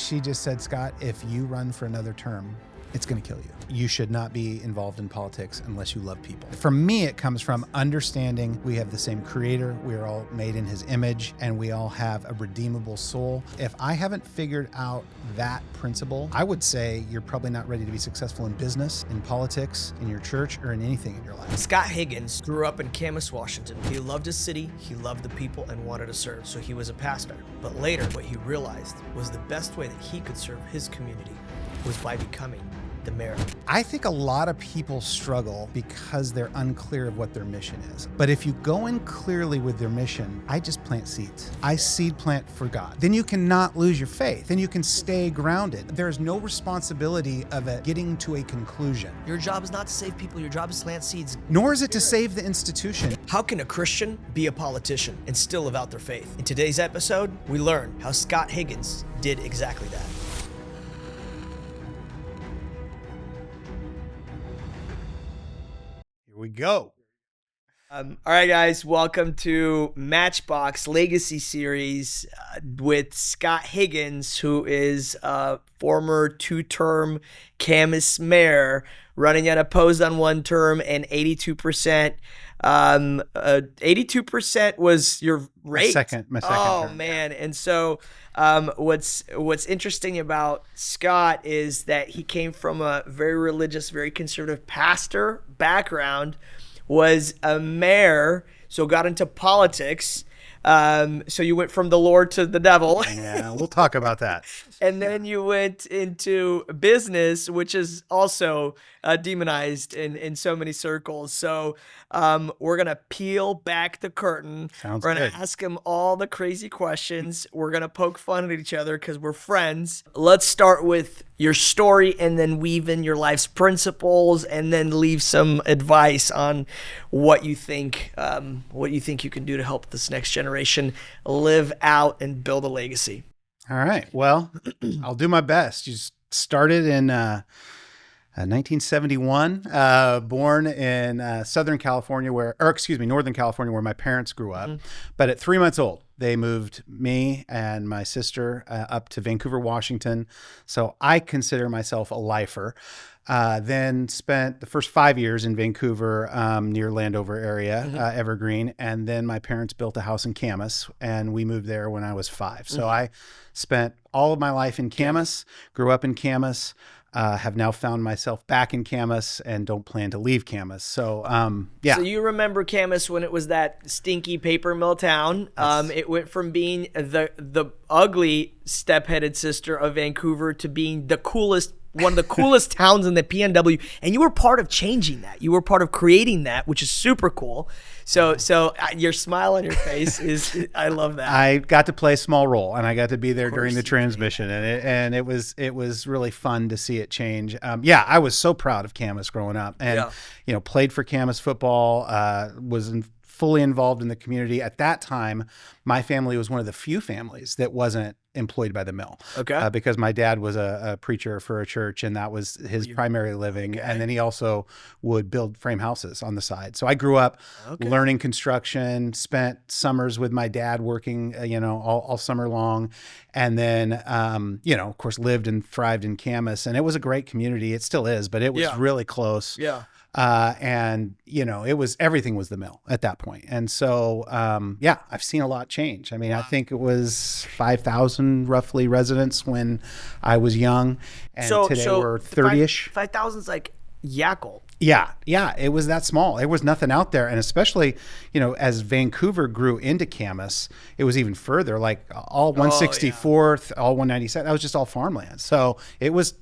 She just said, Scott, if you run for another term, it's going to kill you. You should not be involved in politics unless you love people. For me, it comes from understanding we have the same creator, we are all made in his image, and we all have a redeemable soul. If I haven't figured out that principle, I would say you're probably not ready to be successful in business, in politics, in your church, or in anything in your life. Scott Higgins grew up in Camas, Washington. He loved his city, he loved the people, and wanted to serve, so he was a pastor. But later, what he realized was the best way that he could serve his community was by becoming the mayor. I think a lot of people struggle because they're unclear of what their mission is. But if you go in clearly with their mission, I just plant seeds. I seed plant for God. Then you cannot lose your faith. Then you can stay grounded. There's no responsibility of it getting to a conclusion. Your job is not to save people, your job is to plant seeds. Nor is it to save the institution. How can a Christian be a politician and still live out their faith? In today's episode, we learn how Scott Higgins did exactly that. Here we go. All right, guys, welcome to Matchbox Legacy Series with Scott Higgins, who is a former two-term Camas mayor, running unopposed on one term, and 82%. 82% was your rate. My second term. Man. And so what's interesting about Scott is that he came from a very religious, very conservative pastor background, was a mayor, so got into politics. So you went from the Lord to the devil. Yeah, we'll talk about that. And then you went into business, which is also demonized in so many circles. So we're going to peel back the curtain. Sounds We're going good. to ask him all the crazy questions. We're going to poke fun at each other because we're friends. Let's start with your story and then weave in your life's principles and then leave some advice on what you think you can do to help this next generation live out and build a legacy. All right. Well, I'll do my best. You started in 1971, born in Northern California, where my parents grew up. Mm-hmm. But at 3 months old, they moved me and my sister up to Vancouver, Washington. So I consider myself a lifer. Then spent the first 5 years in Vancouver, near Landover area, Evergreen. And then my parents built a house in Camas, and we moved there when I was 5. So I spent all of my life in Camas, grew up in Camas, have now found myself back in Camas and don't plan to leave Camas. So, yeah. So you remember Camas when it was that stinky paper mill town. It went from being the ugly step-headed sister of Vancouver to being one of the coolest towns in the PNW, and you were part of changing that. You were part of creating that, which is super cool. So your smile on your face is, I love that. I got to play a small role, and I got to be there during the transmission, and it was really fun to see it change. I was so proud of Camas growing up, and played for Camas football, was fully involved in the community. At that time, my family was one of the few families that wasn't employed by the mill. Okay. Because my dad was a preacher for a church, and that was his primary living. Okay. And then he also would build frame houses on the side. So I grew up learning construction, spent summers with my dad working, all summer long. And then, of course, lived and thrived in Camas. And it was a great community. It still is, but it was really close. Yeah. Everything was the mill at that point. And so, I've seen a lot change. I mean, I think it was 5,000 roughly residents when I was young, and today we're 30-ish. 5,000 is like Yackle. Yeah, it was that small. There was nothing out there. And especially, as Vancouver grew into Camas, it was even further, like all 164th, all 197, that was just all farmland. So it was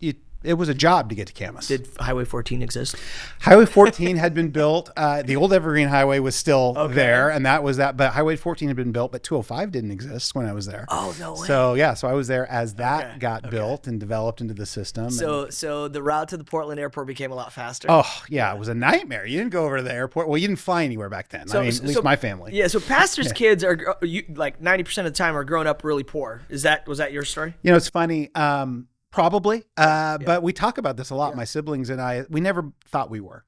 a job to get to Camas. Did Highway 14 exist? Highway 14 had been built. The old Evergreen Highway was still there, and that was that. But Highway 14 had been built, but 205 didn't exist when I was there. Oh, no way. So I was there as that got built and developed into the system. So the route to the Portland airport became a lot faster. Oh, yeah, it was a nightmare. You didn't go over to the airport. Well, you didn't fly anywhere back then. At least my family. Yeah, so pastors' kids are like 90% of the time are growing up really poor. Was that your story? It's funny. Probably. But we talk about this a lot. My siblings and I, we never thought we were.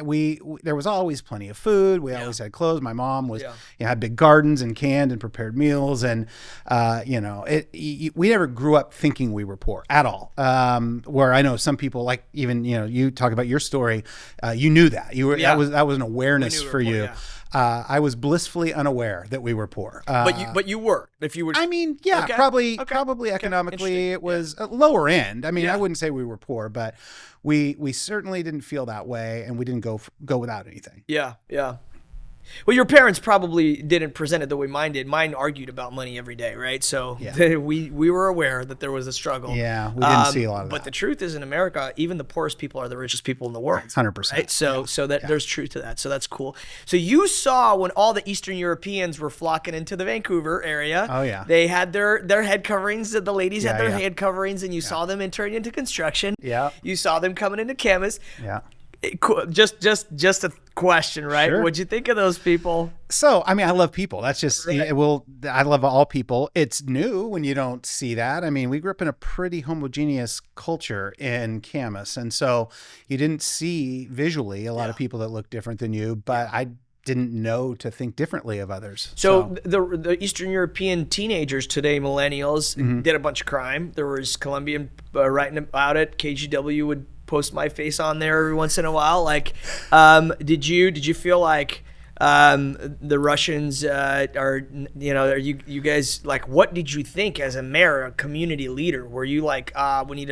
We there was always plenty of food. We always had clothes. My mom was, had big gardens and canned and prepared meals. And, we never grew up thinking we were poor at all. Where I know some people, like even, you talk about your story, you knew that. That was an awareness for you. Yeah. I was blissfully unaware that we were poor. But you were, if you were. I mean, probably economically it was a lower end. I mean, I wouldn't say we were poor, but we certainly didn't feel that way, and we didn't go without anything. Yeah. Well, your parents probably didn't present it the way mine did. Mine argued about money every day, right? So we were aware that there was a struggle. Yeah, we didn't see a lot of that. But the truth is, in America, even the poorest people are the richest people in the world. 100%. Right? So that there's truth to that. So that's cool. So you saw when all the Eastern Europeans were flocking into the Vancouver area. Oh, yeah. They had their head coverings. The ladies had their head coverings, and you saw them entering into construction. Yeah. You saw them coming into Camas. Yeah. Just a question, right? Sure. What'd you think of those people? So, I mean, I love people. That's just, I love all people. It's new when you don't see that. I mean, we grew up in a pretty homogeneous culture in Camas. And so you didn't see visually a lot of people that look different than you, but I didn't know to think differently of others. So the Eastern European teenagers today, millennials, did a bunch of crime. There was Colombian writing about it. KGW would post my face on there every once in a while. Like, did you feel like the Russians are you guys, like, what did you think as a mayor, a community leader? Were you like, we need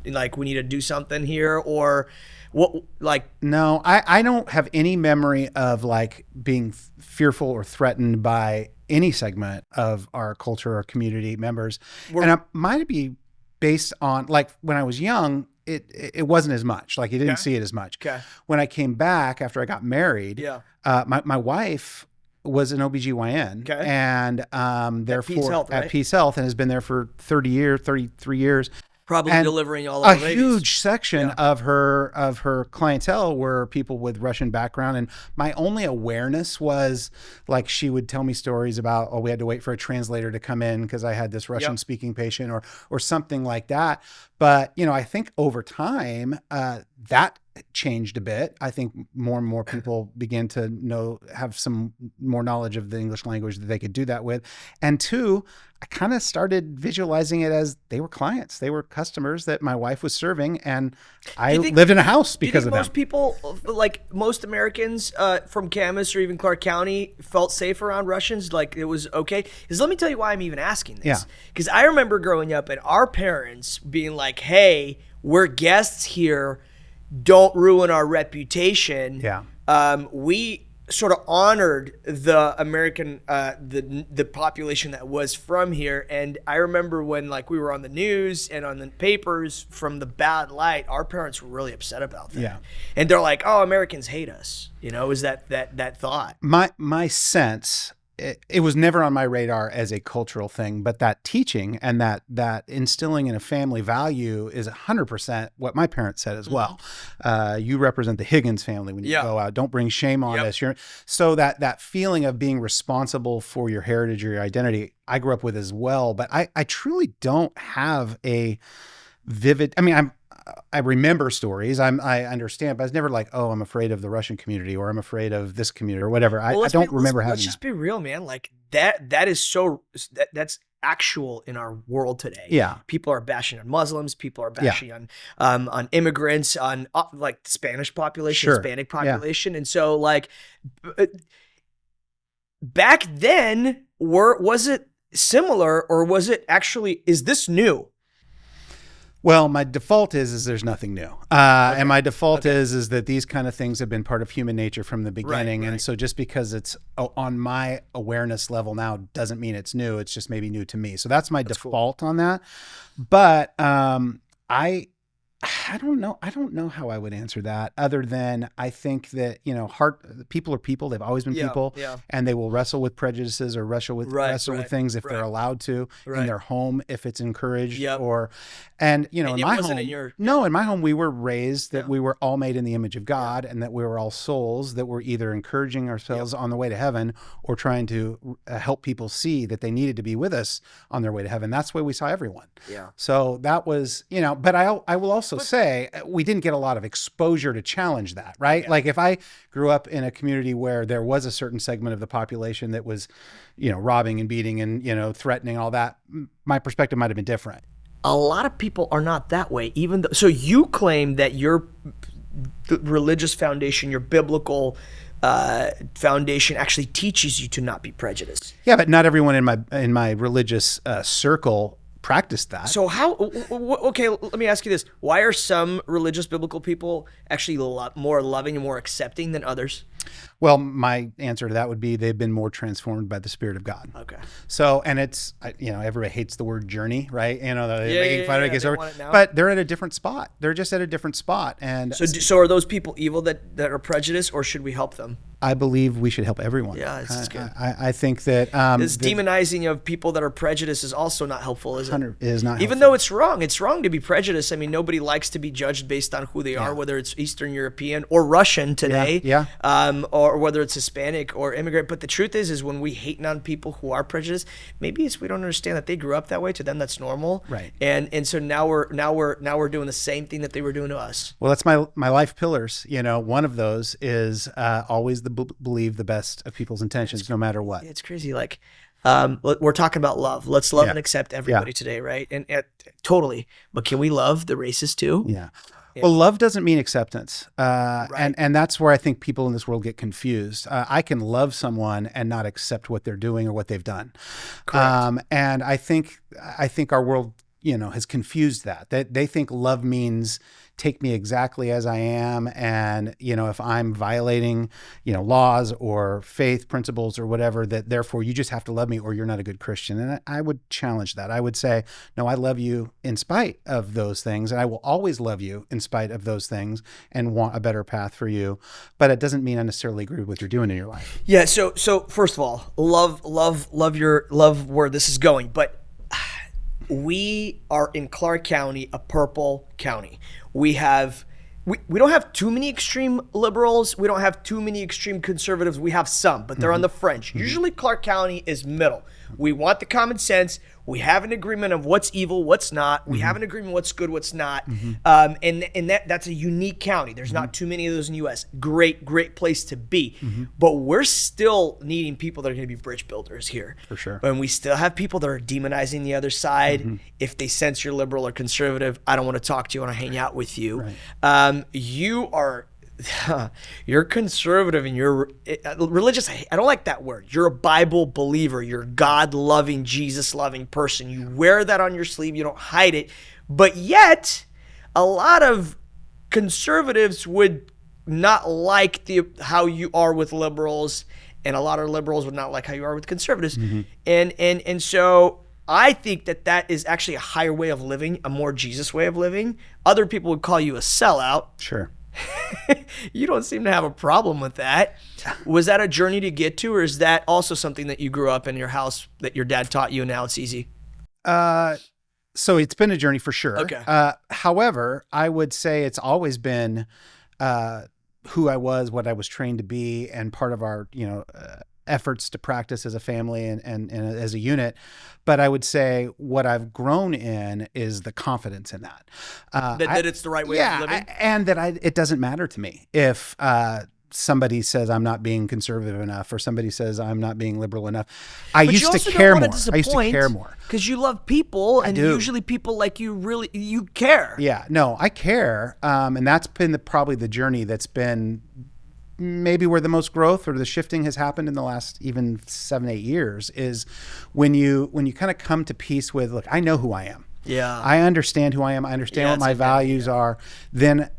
to do something here, or what? Like, no, I don't have any memory of like being fearful or threatened by any segment of our culture or community members. And it might be based on, like, when I was young, it wasn't as much. Like, you didn't see it as much. Okay. When I came back after I got married, my wife was an OBGYN and therefore at Peace Health, and has been there for 33 years. Probably and delivering all of the babies. A huge section of her clientele were people with Russian background. And my only awareness was, like, she would tell me stories about, we had to wait for a translator to come in because I had this Russian speaking patient or something like that. But, I think over time, that changed a bit. I think more and more people began to have some more knowledge of the English language that they could do that with. And two, I kind of started visualizing it as they were clients. They were customers that my wife was serving, and I lived in a house because of them. Most people, like most Americans from Camas or even Clark County, felt safe around Russians, like it was okay? Because let me tell you why I'm even asking this. Because I remember growing up and our parents being like, hey, we're guests here, don't ruin our reputation. We sort of honored the American, the population that was from here. And I remember when, like, we were on the news and on the papers from the bad light, our parents were really upset about that. And they're like, oh, Americans hate us. Is that thought? My sense, it was never on my radar as a cultural thing, but that teaching and that instilling in a family value is 100% what my parents said as well. You represent the Higgins family when you go out. Don't bring shame on us. So that feeling of being responsible for your heritage or your identity, I grew up with as well. But I truly don't have a vivid. I mean, I remember stories. I understand, but I was never like, oh, I'm afraid of the Russian community, or I'm afraid of this community, or whatever. I don't remember having that. Let's just be real, man. Like that is that's actual in our world today. Yeah. People are bashing on Muslims. People are bashing on immigrants, on like the Spanish population, Hispanic population. And so, like, back then, was it similar, or was it actually, is this new? Well, my default is there's nothing new. And my default is that these kind of things have been part of human nature from the beginning. Right. And so just because it's on my awareness level now doesn't mean it's new. It's just maybe new to me. So that's my default on that. But I I don't know. I don't know how I would answer that other than I think that, people are people. They've always been people, and they will wrestle with prejudices or wrestle with things if they're allowed to in their home, if it's encouraged in my home. In my home, we were raised that we were all made in the image of God and that we were all souls that were either encouraging ourselves on the way to heaven or trying to help people see that they needed to be with us on their way to heaven. That's the way we saw everyone. Yeah. So that was, but I will also say we didn't get a lot of exposure to challenge that, right? Yeah. Like if I grew up in a community where there was a certain segment of the population that was, robbing and beating and, threatening all that, my perspective might have been different. A lot of people are not that way, even though. So you claim that your religious foundation, your biblical foundation, actually teaches you to not be prejudiced. Yeah, but not everyone in my religious circle practiced that. So okay, let me ask you this. Why are some religious biblical people actually more loving and more accepting than others? Well, my answer to that would be they've been more transformed by the Spirit of God. Okay. So, and it's, everybody hates the word journey, right? They're making fun of it, but they're at a different spot. They're just at a different spot. And so are those people evil that are prejudiced, or should we help them? I believe we should help everyone. Yeah, this is good. I think that this demonizing of people that are prejudiced is also not helpful, is it? It is not helpful. Even though it's wrong. It's wrong to be prejudiced. I mean, nobody likes to be judged based on who they are, whether it's Eastern European or Russian today, or whether it's Hispanic or immigrant. But the truth is when we hate on people who are prejudiced, maybe it's we don't understand that they grew up that way. To them, that's normal. Right. And so now we're doing the same thing that they were doing to us. Well, that's my life pillars. One of those is always believe the best of people's intentions, no matter what. It's crazy. Like, we're talking about love. Let's love and accept everybody today, right? And totally. But can we love the racists too? Yeah. Well, love doesn't mean acceptance. And that's where I think people in this world get confused. I can love someone and not accept what they're doing or what they've done. Correct. And I think our world, has confused that they think love means take me exactly as I am. And, if I'm violating, laws or faith principles or whatever, that therefore you just have to love me or you're not a good Christian. And I would challenge that. I would say, no, I love you in spite of those things. And I will always love you in spite of those things and want a better path for you. But it doesn't mean I necessarily agree with what you're doing in your life. Yeah. So first of all, love where this is going. But we are in Clark County, a purple county. We don't have too many extreme liberals. We don't have too many extreme conservatives. We have some, but they're on the fringe. Mm-hmm. Usually Clark County is middle. We want the common sense. We have an agreement of what's evil, what's not. We have an agreement what's good, what's not. And that's a unique county. There's not too many of those in the U.S. Great place to be. But we're still needing people that are going to be bridge builders here. For sure. And we still have people that are demonizing the other side. If they sense you're liberal or conservative, I don't want to talk to you. I want to hang out with you. Right. You're conservative and you're religious. I don't like that word. You're a Bible believer. You're a God-loving, Jesus-loving person. You wear that on your sleeve. You don't hide it. But yet, a lot of conservatives would not like how you are with liberals, and a lot of liberals would not like how you are with conservatives. And so I think that is actually a higher way of living, a more Jesus way of living. Other people would call you a sellout. Sure. You don't seem to have a problem with that. Was that a journey to get to, or is that also something that you grew up in your house that your dad taught you and now it's easy? So it's been a journey for sure. Okay. However, I would say it's always been who I was, what I was trained to be, and part of our, efforts to practice as a family and as a unit. But I would say what I've grown in is the confidence in that. That it's the right way of living? And that it doesn't matter to me if somebody says I'm not being conservative enough or somebody says I'm not being liberal enough. I used to care more. Because you love people, and usually people like you you care. Yeah, no, I care. And that's been probably the journey that's been maybe where the most growth or the shifting has happened in the last even 7-8 years is when you kind of come to peace with, look, I know who I am. Yeah. I understand who I am. I understand what my values are. Then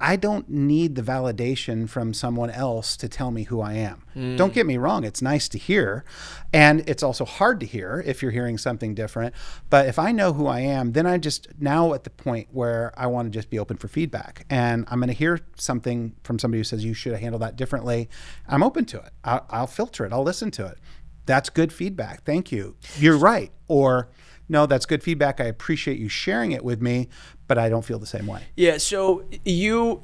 I don't need the validation from someone else to tell me who I am. Don't get me wrong. It's nice to hear. And it's also hard to hear if you're hearing something different. But if I know who I am, then I just now at the point where I want to just be open for feedback. And I'm going to hear something from somebody who says you should have handled that differently. I'm open to it. I'll filter it. I'll listen to it. That's good feedback. Thank you. You're right. Or no, that's good feedback. I appreciate you sharing it with me, but I don't feel the same way. Yeah. So you're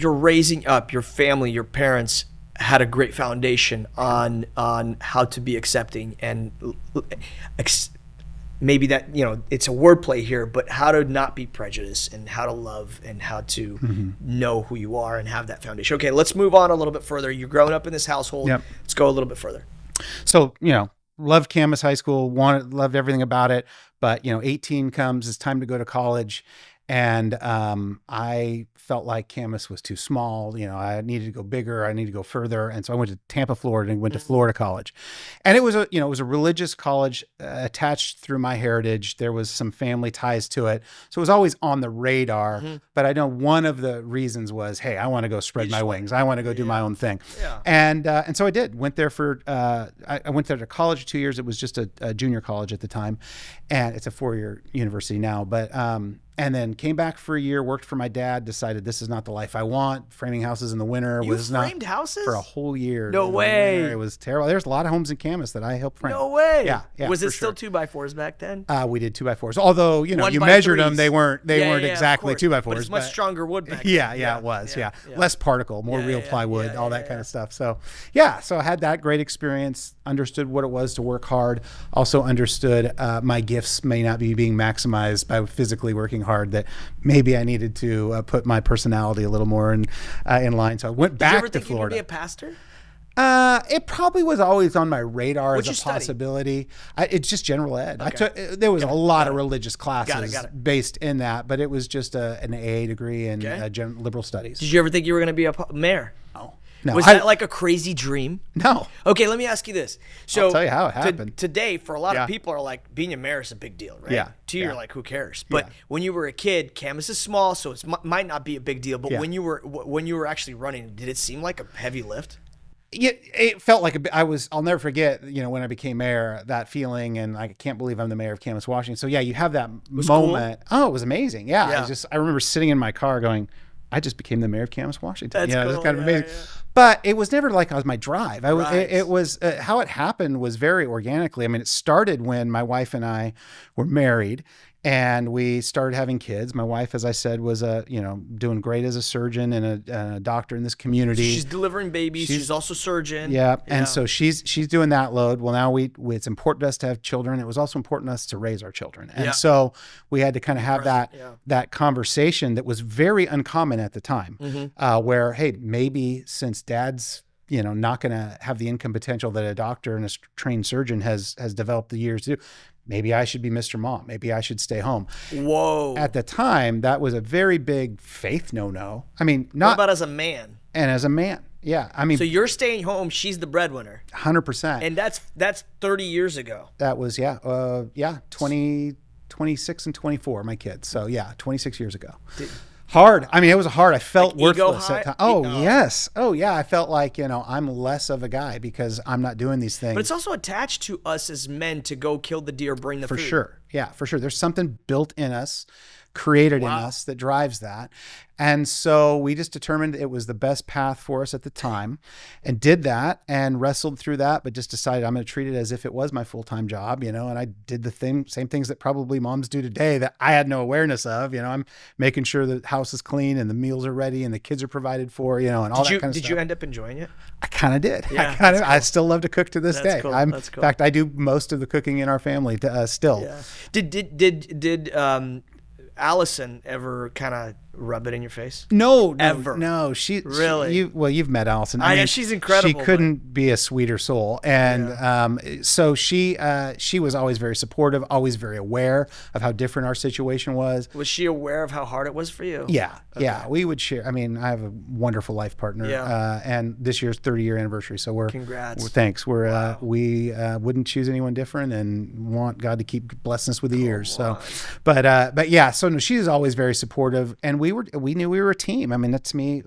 raising up your family, your parents had a great foundation on how to be accepting and maybe that, it's a wordplay here, but how to not be prejudiced and how to love and how to know who you are and have that foundation. Okay, let's move on a little bit further. You're growing up in this household. Yep. Let's go a little bit further. So, loved Camas High School, loved everything about it. But, 18 comes, it's time to go to college. And I felt like Camas was too small. I needed to go bigger. I needed to go further. And so I went to Tampa, Florida, and went to Florida College. And it was a religious college attached through my heritage. There was some family ties to it. So it was always on the radar. But I know one of the reasons was, hey, I want to go spread my wings. I want to go do my own thing. Yeah. And so I did. Went there for, I went there to college 2 years. It was just a junior college at the time. And it's a 4-year university now. But, and then came back for a year, worked for my dad, decided this is not the life I want. Framing houses in the winter was not. You framed houses? For a whole year. No way. It was terrible. There's a lot of homes in Camas that I helped frame. No way. Yeah. Was it still 2x4s back then? We did 2x4s. Although, you measured them, they weren't exactly 2x4s. But it's much stronger wood back then. Yeah, it was. Yeah. Less particle, more real plywood, all that kind of stuff. So, so I had that great experience, understood what it was to work hard, also understood my gifts may not be being maximized by physically working hard, that maybe I needed to put my personality a little more in line. So I went back to Florida. Did you ever think you could be a pastor? It probably was always on my radar What'd as a possibility. It's just general ed. Okay. There was a lot of religious classes based in that, but it was just an AA degree in liberal studies. Did you ever think you were going to be a mayor? No. Was that like a crazy dream? No. Okay, let me ask you this. So I'll tell you how it happened. Today, for a lot of people, are like, being a mayor is a big deal, right? Yeah. To you, you're like, who cares? But when you were a kid, Camas is small, so it might not be a big deal. But when you were actually running, did it seem like a heavy lift? Yeah, it felt like I'll never forget, when I became mayor, that feeling, and I can't believe I'm the mayor of Camas, Washington. So you have that moment. Cool. Oh, it was amazing. Yeah. I remember sitting in my car going, I just became the mayor of Camas, Washington. That's cool. It was kind of amazing. Yeah. But it was never like I was my drive. It was how it happened was very organically. I mean, it started when my wife and I were married and we started having kids. My wife, as I said, was doing great as a surgeon and a doctor in this community. She's delivering babies. She's also a surgeon. Yeah. And so she's doing that load. Well, now it's important to us to have children. It was also important to us to raise our children. And so we had to kind of have that conversation that was very uncommon at the time, where, hey, maybe since dad's not going to have the income potential that a doctor and a trained surgeon has developed the years to do, maybe I should be Mr. Mom. Maybe I should stay home. Whoa. At the time, that was a very big faith no-no. I mean, not. What about as a man? And as a man, yeah. I mean. So you're staying home. She's the breadwinner. 100%. And that's 30 years ago. That was, 26 and 24, my kids. So 26 years ago. Hard. I mean, it was hard. I felt worthless at times. Oh, yes. Oh, yeah. I felt like, I'm less of a guy because I'm not doing these things. But it's also attached to us as men to go kill the deer, bring the food. For sure. Yeah, for sure. There's something built in us, created in us that drives that. And so we just determined it was the best path for us at the time and did that and wrestled through that, but just decided I'm going to treat it as if it was my full-time job, and I did the same things that probably moms do today that I had no awareness of. I'm making sure the house is clean and the meals are ready and the kids are provided for, and all that kind of stuff. Did you end up enjoying it? I kind of did. Yeah, I still love to cook to this day. Cool. That's cool. In fact, I do most of the cooking in our family still. Yeah. Did Allison ever kind of rub it in your face? No, ever. No, really. You've met Allison. I mean, she's incredible. She couldn't be a sweeter soul, and so she was always very supportive, always very aware of how different our situation was. Was she aware of how hard it was for you? Yeah, yeah. We would share. I mean, I have a wonderful life partner, and this year's 30-year anniversary. So congrats. Thanks. We wouldn't choose anyone different, and want God to keep blessing us with the years. So, but yeah. So no, she's always very supportive, and we we knew we were a team. I mean, that's me.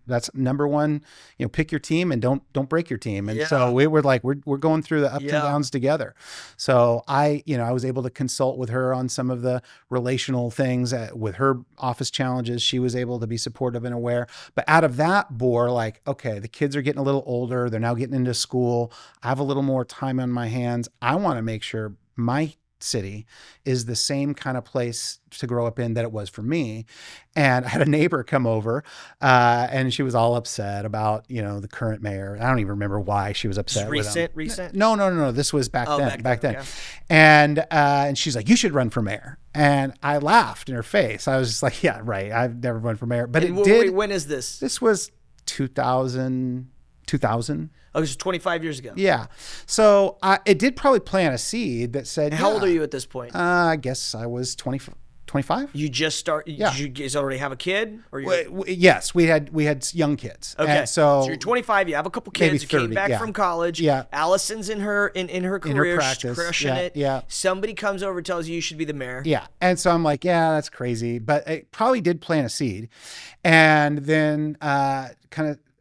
That's number one, pick your team and don't break your team. And so we were like, we're going through the ups and downs together. So I was able to consult with her on some of the relational things with her office challenges. She was able to be supportive and aware, but out of that bore, like, okay, the kids are getting a little older. They're now getting into school. I have a little more time on my hands. I want to make sure my city is the same kind of place to grow up in that it was for me. And I had a neighbor come over and she was all upset about, the current mayor. I don't even remember why she was upset. Recent? No. This was back then. Okay. And she's like, you should run for mayor. And I laughed in her face. I was just like, yeah, right. I've never run for mayor, but when is this? This was 2000. Oh, this was 25 years ago. Yeah. So it did probably plant a seed that said, How old are you at this point? I guess I was 25. You just start. Yeah. Did you guys already have a kid? Or yes, we had young kids. Okay. And so you're 25. You have a couple kids. Maybe 30, you came back from college. Yeah. Allison's in her career, practice. crushing it. Yeah. Somebody comes over, tells you should be the mayor. Yeah. And so I'm like, yeah, that's crazy. But it probably did plant a seed. And then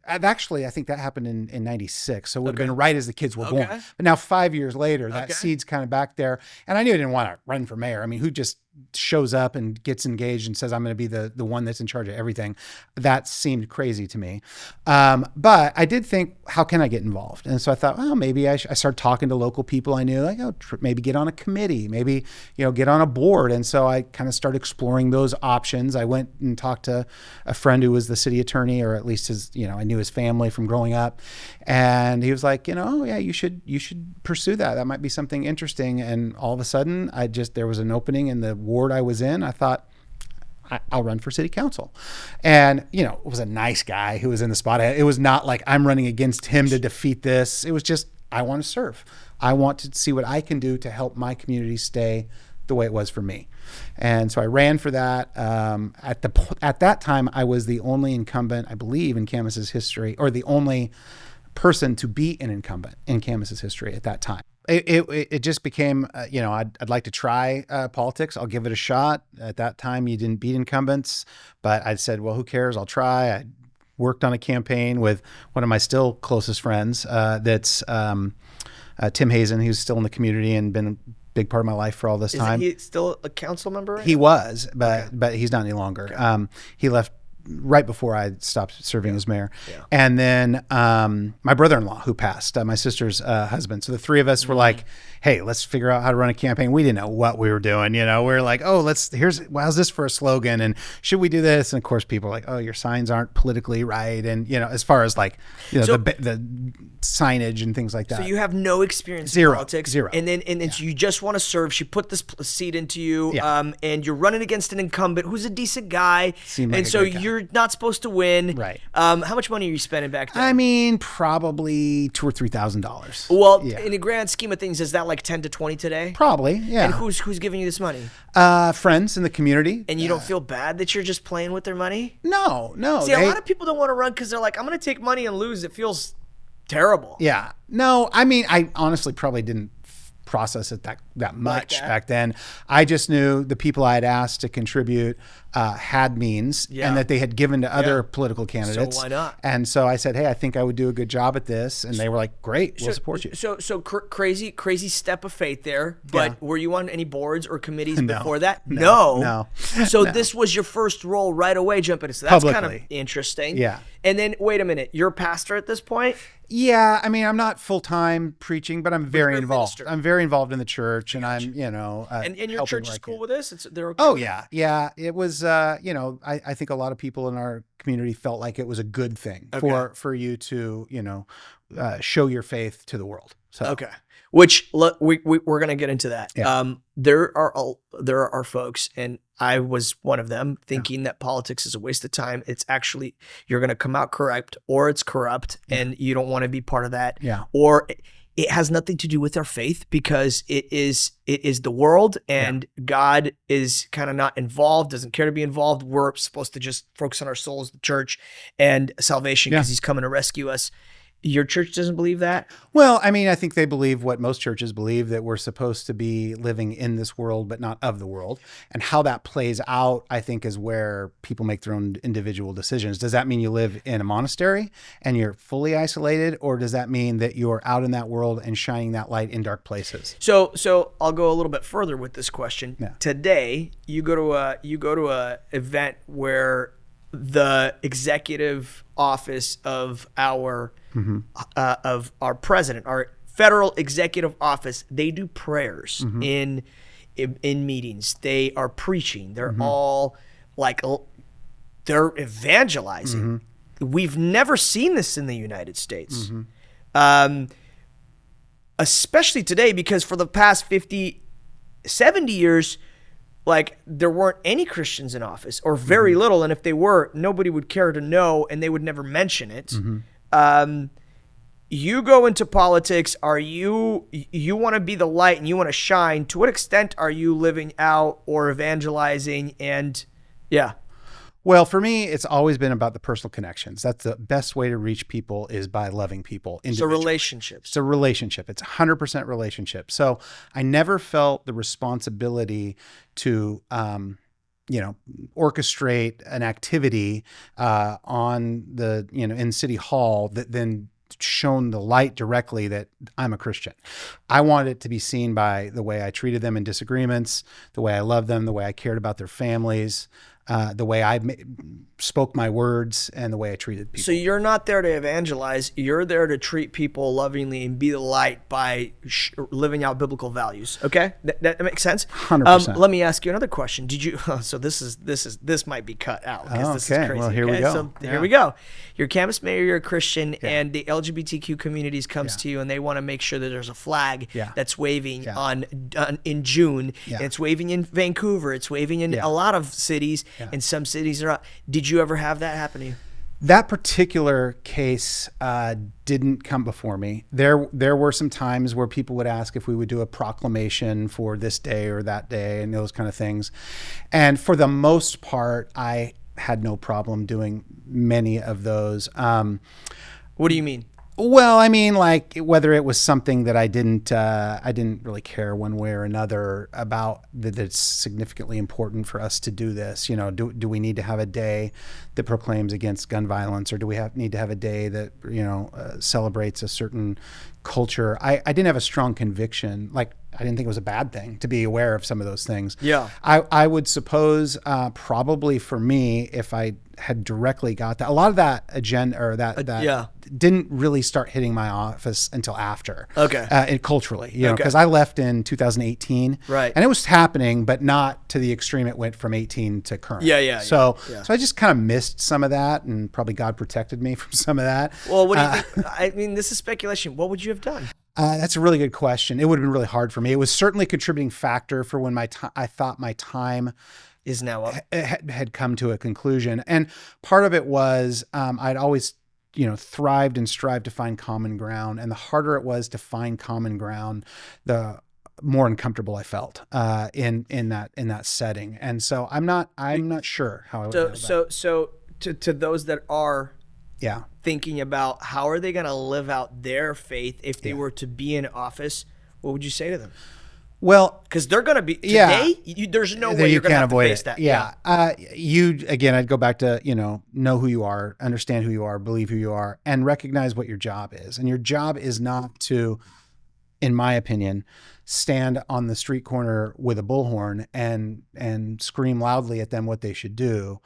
actually, I think that happened in 96. So it would have been right as the kids were born. But now 5 years later, that seed's kind of back there. And I knew I didn't want to run for mayor. I mean, who just shows up and gets engaged and says, I'm going to be the one that's in charge of everything? That seemed crazy to me. But I did think, how can I get involved? And so I thought, well, maybe I started talking to local people I knew, like, maybe get on a committee, maybe, get on a board. And so I kind of started exploring those options. I went and talked to a friend who was the city attorney, or at least I knew his family from growing up. And he was like, oh yeah, you should pursue that. That might be something interesting. And all of a sudden there was an opening in the ward I was in. I thought, I'll run for city council. And, it was a nice guy who was in the spot. It was not like I'm running against him to defeat this. It was just, I want to serve. I want to see what I can do to help my community stay the way it was for me. And so I ran for that. At that time, I was the only incumbent, I believe, in Camas's history, or the only person to be an incumbent in Camas's history at that time. It just became, I'd like to try politics. I'll give it a shot. At that time, you didn't beat incumbents, but I said, well, who cares? I'll try. I worked on a campaign with one of my still closest friends. That's Tim Hazen, who's still in the community and been a big part of my life for all this time. Is he still a council member right now? He was, but he's not any longer. Okay. He left right before I stopped serving as mayor. Yeah. And then my brother-in-law, who passed, my sister's husband. So the three of us were like, hey, let's figure out how to run a campaign. We didn't know what we were doing. We were like, oh, how's this for a slogan? And should we do this? And of course, people are like, oh, your signs aren't politically right. And, as far as the signage and things like that. So you have no experience in politics. Zero. And then so you just want to serve. She put this seed into you, and you're running against an incumbent who's a decent guy. And so you're not supposed to win. Right. How much money are you spending back then? I mean, probably $2,000 or $3,000. Well, in the grand scheme of things, is that like 10 to 20 today? Probably, yeah. And who's giving you this money? Friends in the community. And you don't feel bad that you're just playing with their money? No. See, a lot of people don't want to run because they're like, I'm going to take money and lose. It feels terrible. Yeah. No, I mean, I honestly probably didn't process it that much back then. I just knew the people I had asked to contribute had means and that they had given to other political candidates. So why not? And so I said, hey, I think I would do a good job at this. And they were like, great, we'll support you. So crazy step of faith there. But were you on any boards or committees before that? No. So this was your first role right away jumping. So that's kind of interesting. Yeah. And then, wait a minute, you're a pastor at this point? Yeah, I mean, I'm not full-time preaching, but I'm very involved. I'm very involved in the church, and I'm, and your church is cool with this? They're okay? Oh, yeah. It was, I think a lot of people in our community felt like it was a good thing for you to, show your faith to the world. So. Okay. Which we're going to get into that. Yeah. There are folks, and I was one of them, thinking that politics is a waste of time. It's actually, you're going to come out corrupt, or it's corrupt, and you don't want to be part of that. Yeah. Or it has nothing to do with our faith, because it is the world, and God is kind of not involved, doesn't care to be involved. We're supposed to just focus on our souls, the church, and salvation, because he's coming to rescue us. Your church doesn't believe that? Well, I mean, I think they believe what most churches believe, that we're supposed to be living in this world, but not of the world. And how that plays out, I think, is where people make their own individual decisions. Does that mean you live in a monastery and you're fully isolated? Or does that mean that you're out in that world and shining that light in dark places? So I'll go a little bit further with this question. Yeah. Today, you go to a event where the executive office of our president, our federal executive office, they do prayers in meetings. They are preaching. They're all like, they're evangelizing. We've never seen this in the United States, especially today, because for the past 50, 70 years, like, there weren't any Christians in office, or very little. And if they were, nobody would care to know, and they would never mention it. You go into politics. You want to be the light and you want to shine. To what extent are you living out or evangelizing? And yeah. Well, for me, it's always been about the personal connections. That's the best way to reach people, is by loving people. So relationships. It's a relationship. It's 100% relationship. So I never felt the responsibility to, orchestrate an activity on the, in City Hall that then shone the light directly that I'm a Christian. I wanted it to be seen by the way I treated them in disagreements, the way I loved them, the way I cared about their families, the way I spoke my words, and the way I treated people. So you're not there to evangelize. You're there to treat people lovingly and be the light by living out biblical values. Okay, that makes sense. 100%. Let me ask you another question. Did you? So this might be cut out because this is crazy. Well, here we go. So here we go. You're Camas mayor. You're a Christian, and the LGBTQ communities comes to you, and they want to make sure that there's a flag that's waving in June. And it's waving in Vancouver. It's waving in a lot of cities. And some cities are out. Did you ever have that happen to you? That particular case didn't come before me. There were some times where people would ask if we would do a proclamation for this day or that day and those kind of things. And for the most part, I had no problem doing many of those. What do you mean? Well, I mean, like, whether it was something that I didn't really care one way or another about, that it's significantly important for us to do this. Do we need to have a day that proclaims against gun violence, or do we need to have a day that celebrates a certain culture? I didn't have a strong conviction. Like, I didn't think it was a bad thing to be aware of some of those things. Yeah. I would suppose probably for me, if I had directly got that, a lot of that agenda or that didn't really start hitting my office until after. Okay. And culturally, because I left in 2018. Right. And it was happening, but not to the extreme it went from 18 to current. Yeah. So I just kind of missed some of that, and probably God protected me from some of that. Well, what do you think? I mean, this is speculation. What would you have done? That's a really good question. It would have been really hard for me. It was certainly a contributing factor for when I thought my time is now up. Had come to a conclusion. And part of it was I'd always, thrived and strived to find common ground. And the harder it was to find common ground, the more uncomfortable I felt in that setting. And so I'm not sure how I would handle that. So to those that are thinking about how are they going to live out their faith if they were to be in office, what would you say to them? Well, because they're going to be today. There's no way you're going to have to face that. I'd go back to know who you are, understand who you are, believe who you are, and recognize what your job is. And your job is not to, in my opinion, stand on the street corner with a bullhorn and scream loudly at them what they should do.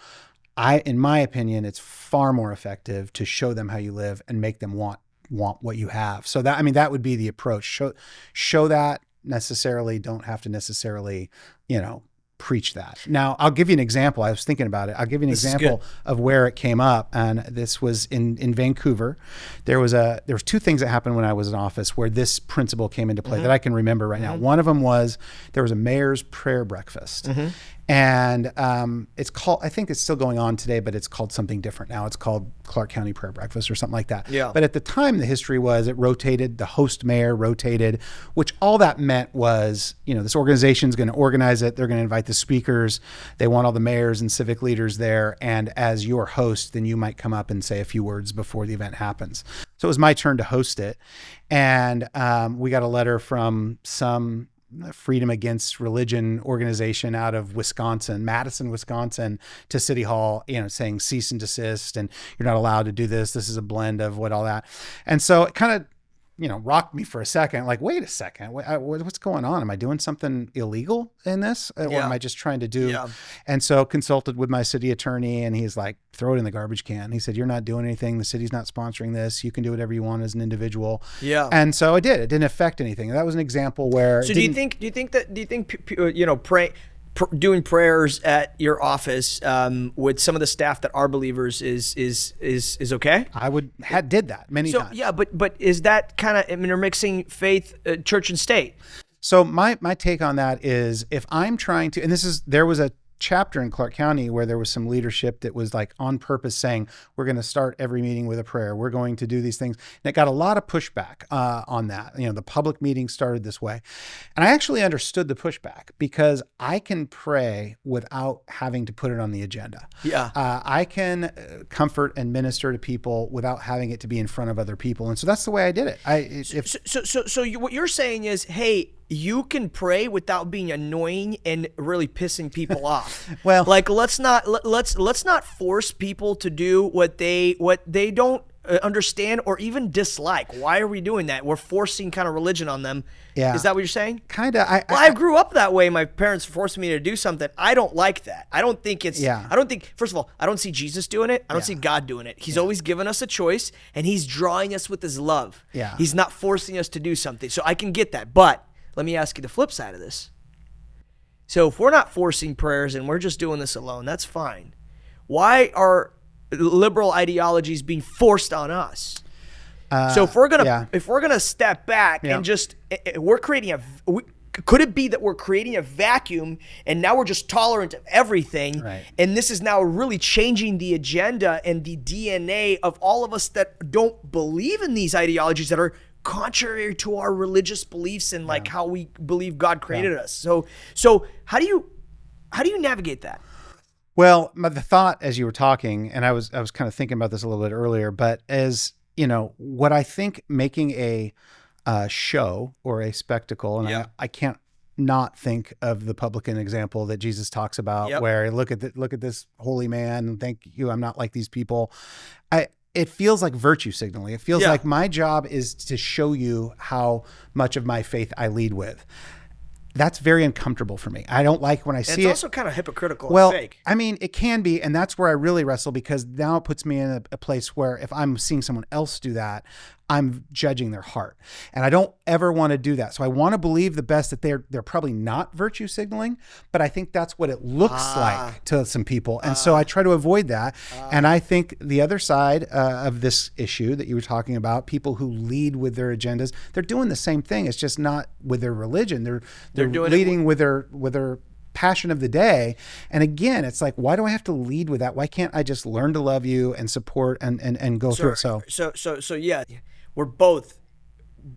In my opinion, it's far more effective to show them how you live and make them want what you have. So that would be the approach. Show that. Necessarily don't have to necessarily, preach that. Now, I'll give you an example. I was thinking about it. I'll give you an example of where it came up. And this was in Vancouver. There was two things that happened when I was in office where this principle came into play that I can remember right now. One of them was there was a mayor's prayer breakfast. And it's called, I think it's still going on today, but it's called something different now. It's called Clark County Prayer Breakfast or something like that. Yeah. But at the time, the history was it rotated, the host mayor rotated, which all that meant was, this organization's going to organize it. They're going to invite the speakers. They want all the mayors and civic leaders there. And as your host, then you might come up and say a few words before the event happens. So it was my turn to host it. And we got a letter from some Freedom Against Religion organization out of Wisconsin, Madison, Wisconsin, to City Hall, saying cease and desist, and you're not allowed to do this. This is a blend of all that. And so it kind of, rocked me for a second, like, wait a second, what's going on? Am I doing something illegal in this? Or am I just trying to do? Yeah. And so consulted with my city attorney, and he's like, throw it in the garbage can. He said, you're not doing anything. The city's not sponsoring this. You can do whatever you want as an individual. Yeah. And so I did. It didn't affect anything. That was an example where. So do you think doing prayers at your office with some of the staff that are believers is okay? I did that many times. Yeah, but is that kind of intermixing faith, church and state? So my take on that is, if I'm trying to, and there was a chapter in Clark County where there was some leadership that was like on purpose saying, we're going to start every meeting with a prayer. We're going to do these things. And it got a lot of pushback on that. The public meeting started this way. And I actually understood the pushback, because I can pray without having to put it on the agenda. Yeah. I can comfort and minister to people without having it to be in front of other people. And so that's the way I did it. What you're saying is, hey, you can pray without being annoying and really pissing people off. Well, like, let's not force people to do what they don't understand or even dislike. Why are we doing that? We're forcing kind of religion on them. Yeah. Is that what you're saying? Kind of. I grew up that way. My parents forced me to do something. I don't like that. I don't think it's, first of all, I don't see Jesus doing it. I don't see God doing it. He's always given us a choice, and he's drawing us with his love. Yeah. He's not forcing us to do something. So I can get that. But let me ask you the flip side of this. So if we're not forcing prayers and we're just doing this alone, that's fine. Why are liberal ideologies being forced on us? So if we're gonna step back and just could it be that we're creating a vacuum and now we're just tolerant of everything, right? And this is now really changing the agenda and the DNA of all of us that don't believe in these ideologies that are contrary to our religious beliefs and like how we believe God created us. So how do you navigate that? Well, the thought as you were talking, and I was kind of thinking about this a little bit earlier, but as what I think making a show or a spectacle, and I can't not think of the publican example that Jesus talks about, where look at this holy man, and thank you, I'm not like these people. It feels like virtue signaling. It feels like my job is to show you how much of my faith I lead with. That's very uncomfortable for me. I don't like when I see it. It's also kind of hypocritical and fake. I mean, it can be, and that's where I really wrestle, because now it puts me in a place where if I'm seeing someone else do that, I'm judging their heart. And I don't ever want to do that. So I want to believe the best that they're probably not virtue signaling, but I think that's what it looks like to some people. And so I try to avoid that. And I think the other side of this issue that you were talking about, people who lead with their agendas, they're doing the same thing. It's just not with their religion. They're leading with their passion of the day. And again, it's like, why do I have to lead with that? Why can't I just learn to love you and support and go through it? So yeah, we're both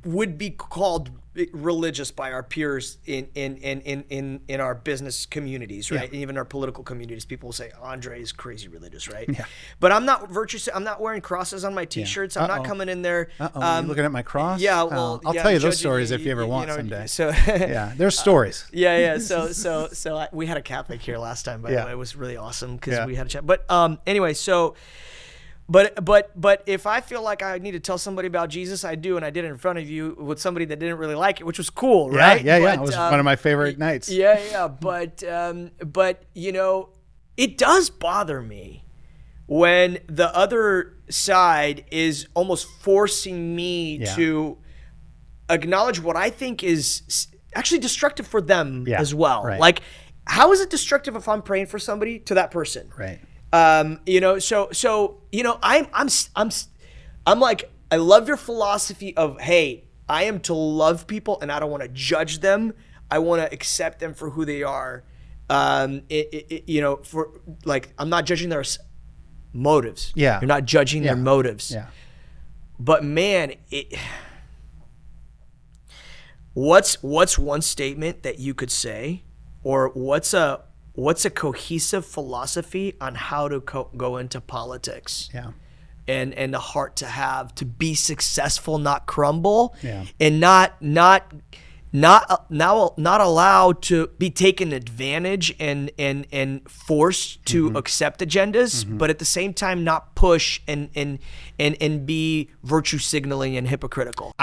would be called religious by our peers in our business communities, right? And even our political communities. People will say Andrey is crazy religious, right? Yeah. But I'm not I'm not wearing crosses on my t-shirts. I'm not coming in there. You looking at my cross? Yeah. Well, I'll tell you those stories if you ever want someday. So there's stories. So we had a Catholic here last time, by the way. It was really awesome because we had a chat. But anyway, so. But if I feel like I need to tell somebody about Jesus, I do, and I did it in front of you with somebody that didn't really like it, which was cool, right? Yeah. It was one of my favorite nights. Yeah. But it does bother me when the other side is almost forcing me to acknowledge what I think is actually destructive for them as well. Right. Like, how is it destructive if I'm praying for somebody to that person? Right. I'm like, I love your philosophy of, hey, I am to love people and I don't want to judge them. I want to accept them for who they are. I'm not judging their motives. Yeah. You're not judging their motives. Yeah. But man, what's one statement that you could say, or what's a cohesive philosophy on how to go into politics? and the heart to have to be successful, not crumble, Yeah. and not allowed to be taken advantage and forced to accept agendas, but at the same time not push and be virtue signaling and hypocritical.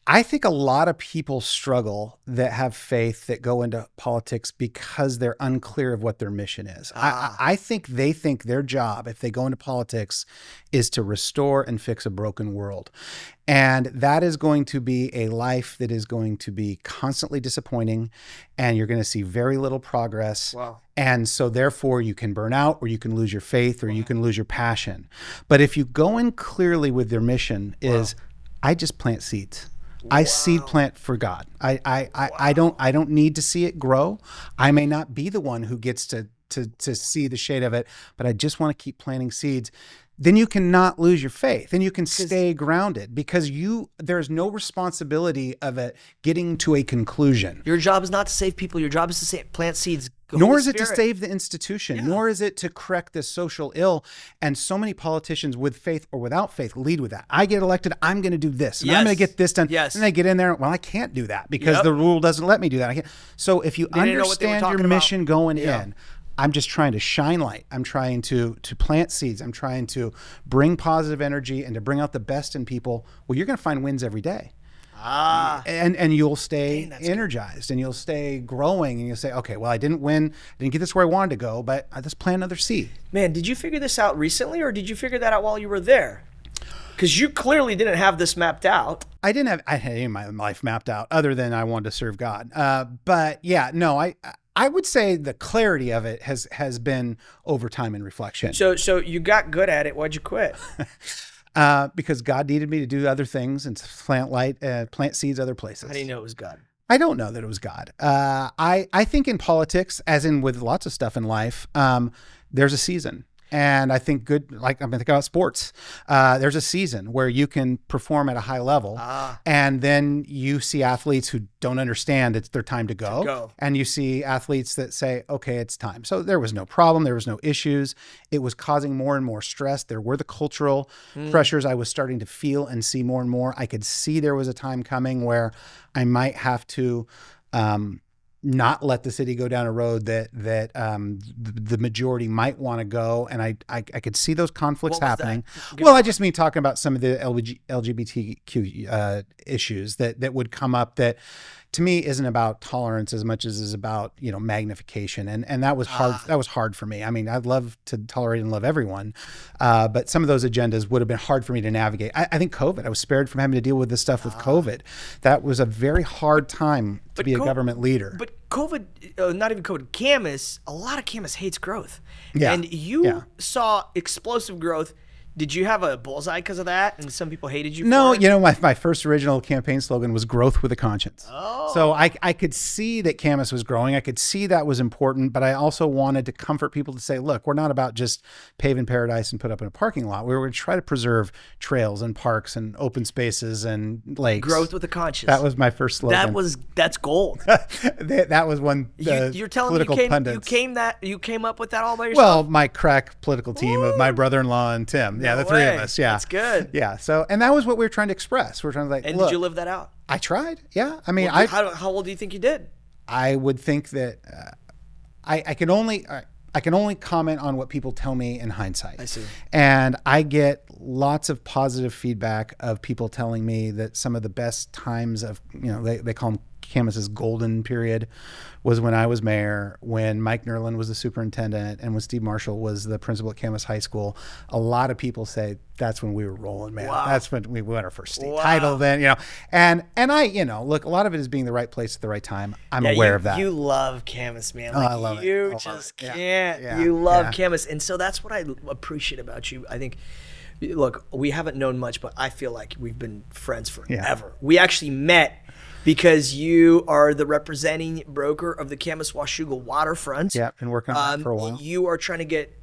I think a lot of people struggle that have faith that go into politics because they're unclear of what their mission is. I think they think their job, if they go into politics, is to restore and fix a broken world. And that is going to be a life that is going to be constantly disappointing, and you're going to see very little progress. Wow. And so therefore you can burn out, or you can lose your faith, or you can lose your passion. But if you go in clearly with your mission is, I just plant seeds. I seed plant for God. I don't need to see it grow. I may not be the one who gets to see the shade of it, but I just want to keep planting seeds. Then you cannot lose your faith, and you can stay grounded, because there's no responsibility of it getting to a conclusion. Your job is not to save people. Your job is to plant seeds. Nor is it to save the institution, nor is it to correct this social ill. And so many politicians, with faith or without faith, lead with that. I get elected, I'm going to do this, and I'm going to get this done. Yes. And they get in there, well, I can't do that because the rule doesn't let me do that. I can't. So if you understand your mission going in, I'm just trying to shine light. I'm trying to plant seeds. I'm trying to bring positive energy and to bring out the best in people. Well, you're going to find wins every day. And you'll stay energized, and you'll stay growing, and you'll say, okay, well, I didn't win. I didn't get this where I wanted to go, but let's plant another seed. Man, did you figure this out recently, or did you figure that out while you were there? Because you clearly didn't have this mapped out. I had any of my life mapped out other than I wanted to serve God. But yeah, no, I would say the clarity of it has been over time and reflection. So you got good at it. Why'd you quit? Because God needed me to do other things and plant seeds other places. How do you know it was God? I don't know that it was God. I think in politics, as in with lots of stuff in life, there's a season. And I think like I'm thinking about sports. There's a season where you can perform at a high level, and then you see athletes who don't understand it's their time to go. And you see athletes that say, okay, it's time. So there was no problem. There was no issues. It was causing more and more stress. There were the cultural pressures I was starting to feel and see more and more. I could see there was a time coming where I might have to not let the city go down a road that the majority might want to go. And I could see those conflicts happening. Well, I just mean talking about some of the LGBTQ issues that would come up that to me isn't about tolerance as much as is about, magnification. And that was hard. That was hard for me. I mean, I'd love to tolerate and love everyone. But some of those agendas would have been hard for me to navigate. I think COVID, I was spared from having to deal with this stuff with COVID. That was a very hard time to be a government leader. But COVID, not even COVID, Camas, a lot of Camas hates growth. Yeah. And you saw explosive growth. Did you have a bullseye because of that? And some people hated you No, for it? My first original campaign slogan was growth with a conscience. Oh. So I could see that Camas was growing. I could see that was important, but I also wanted to comfort people to say, look, we're not about just paving paradise and put up in a parking lot. We were going to try to preserve trails and parks and open spaces and lakes. Growth with a conscience. That was my first slogan. That's gold. that was one You're telling me you came up with that all by yourself? Well, my crack political team of my brother-in-law and Tim. Yeah, the three of us. Yeah, that's good. Yeah. So, and that was what we were trying to express. We're trying to And did you live that out? I tried. Yeah. I mean, how old do you think you did? I would think that I can only comment on what people tell me in hindsight. I see. And I get lots of positive feedback of people telling me that some of the best times of, they call them Camas's golden period was when I was mayor, when Mike Nerlin was the superintendent, and when Steve Marshall was the principal at Camas High School. A lot of people say that's when we were rolling, man. Wow. That's when we won our first state title then, and I, look, a lot of it is being the right place at the right time. I'm aware of that. You love Camas, man. I love it. You just can't. Yeah. You love Camas. And so that's what I appreciate about you. I think, look, we haven't known much, but I feel like we've been friends forever. Yeah. We actually met because you are the representing broker of the Camas Washington waterfront. Yeah, been working on that for a while. You are trying to get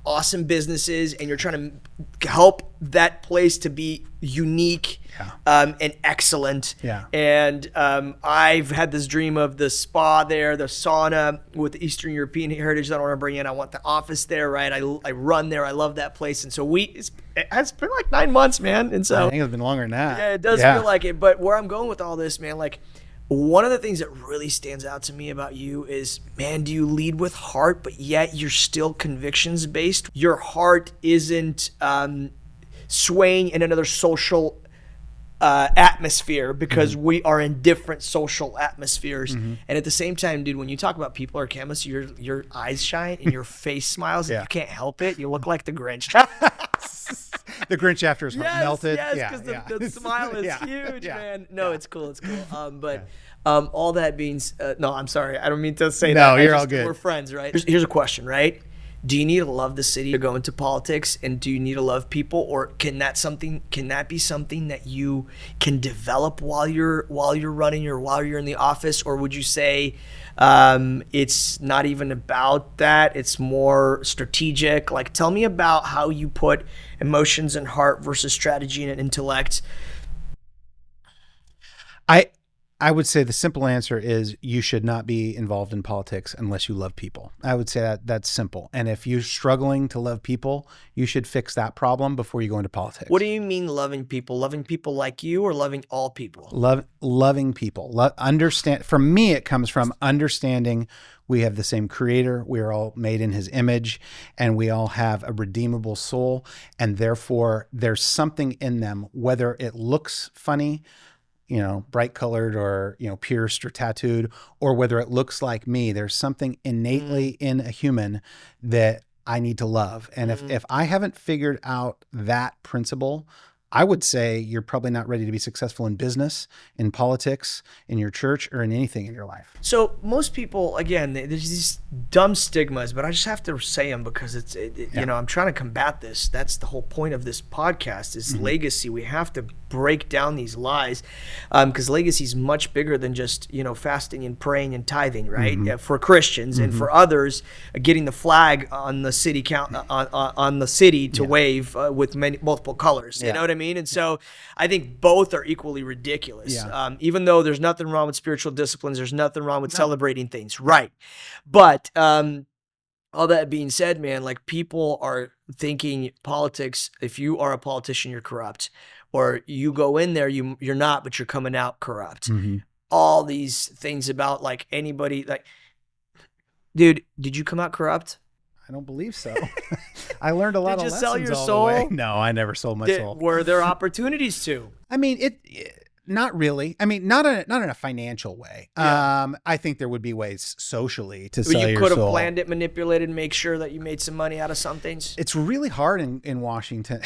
awesome businesses, and you're trying to help that place to be unique and excellent. Yeah. And I've had this dream of the spa there, the sauna with the Eastern European heritage that I want to bring in. I want the office there, right? I run there. I love that place. And so it's been like 9 months, man. And so I think it's been longer than that. Yeah, it does feel like it. But where I'm going with all this, man, like, one of the things that really stands out to me about you is, man, do you lead with heart, but yet you're still convictions based? Your heart isn't swaying in another social atmosphere, because we are in different social atmospheres. And at the same time, dude, when you talk about people or Camas, your eyes shine and your face smiles, and you can't help it. You look like the Grinch. The Grinch after his heart melted. Yes, because the smile is huge, man. No, it's cool. It's cool. But all that means, no, I'm sorry. I don't mean to say that. No, you're all good. We're friends, right? Here's a question, right? Do you need to love the city to go into politics, and do you need to love people, or can that be something that you can develop while you're running or while you're in the office? Or would you say it's not even about that, it's more strategic? Like, tell me about how you put emotions and heart versus strategy and intellect. I would say the simple answer is you should not be involved in politics unless you love people. I would say that's simple. And if you're struggling to love people, you should fix that problem before you go into politics. What do you mean loving people? Loving people like you, or loving all people? Loving people. Understand. For me, it comes from understanding we have the same creator. We are all made in his image, and we all have a redeemable soul. And therefore, there's something in them, whether it looks funny, bright colored, or, pierced or tattooed, or whether it looks like me, there's something innately in a human that I need to love. And if I haven't figured out that principle, I would say you're probably not ready to be successful in business, in politics, in your church, or in anything in your life. So most people, again, there's these dumb stigmas, but I just have to say them because I'm trying to combat this. That's the whole point of this podcast is legacy. We have to break down these lies, because legacy is much bigger than just, fasting and praying and tithing, right? For Christians, and for others, getting the flag on the city on the city to wave with multiple colors. You know what I mean? And so I think both are equally ridiculous. Even though there's nothing wrong with spiritual disciplines, there's nothing wrong with celebrating things, right? But all that being said, man, like, people are thinking politics, if you are a politician, you're corrupt. Or you go in there, you're not, but you're coming out corrupt. All these things about, like, anybody, like, dude, did you come out corrupt? I don't believe so. I learned a lot of lessons. Did you sell your all soul? The way. No, I never sold my soul. Were there opportunities to? I mean, not really. I mean, not in a financial way. I think there would be ways socially to sell your soul. You could have planned it, manipulated, make sure that you made some money out of some things. It's really hard in Washington.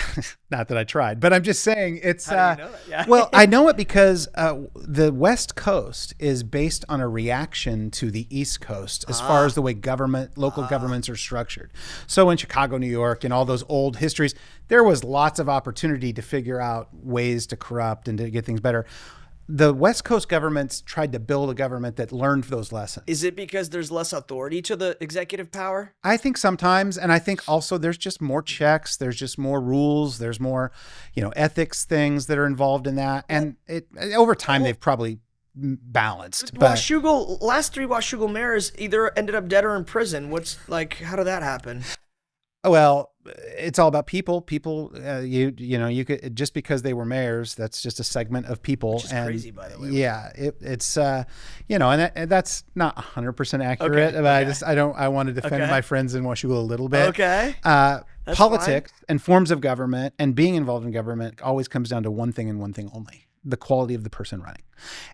Not that I tried, but I'm just saying it's. How do you know that? Yeah. Well, I know it because the West Coast is based on a reaction to the East Coast as far as the way local governments are structured. So in Chicago, New York, and all those old histories, there was lots of opportunity to figure out ways to corrupt and to get things better. The West Coast governments tried to build a government that learned those lessons. Is it because there's less authority to the executive power? I think sometimes, and I think also there's just more checks, there's just more rules, there's more, ethics things that are involved in that, and over time they've probably balanced. But last 3 Washougal mayors either ended up dead or in prison. How did that happen? Well, it's all about people. People, you could, just because they were mayors, that's just a segment of people. Which is crazy, by the way. Yeah, it's and that's not 100% accurate. But I want to defend my friends in Washougal a little bit. Okay. Politics and forms of government and being involved in government always comes down to one thing and one thing only: the quality of the person running.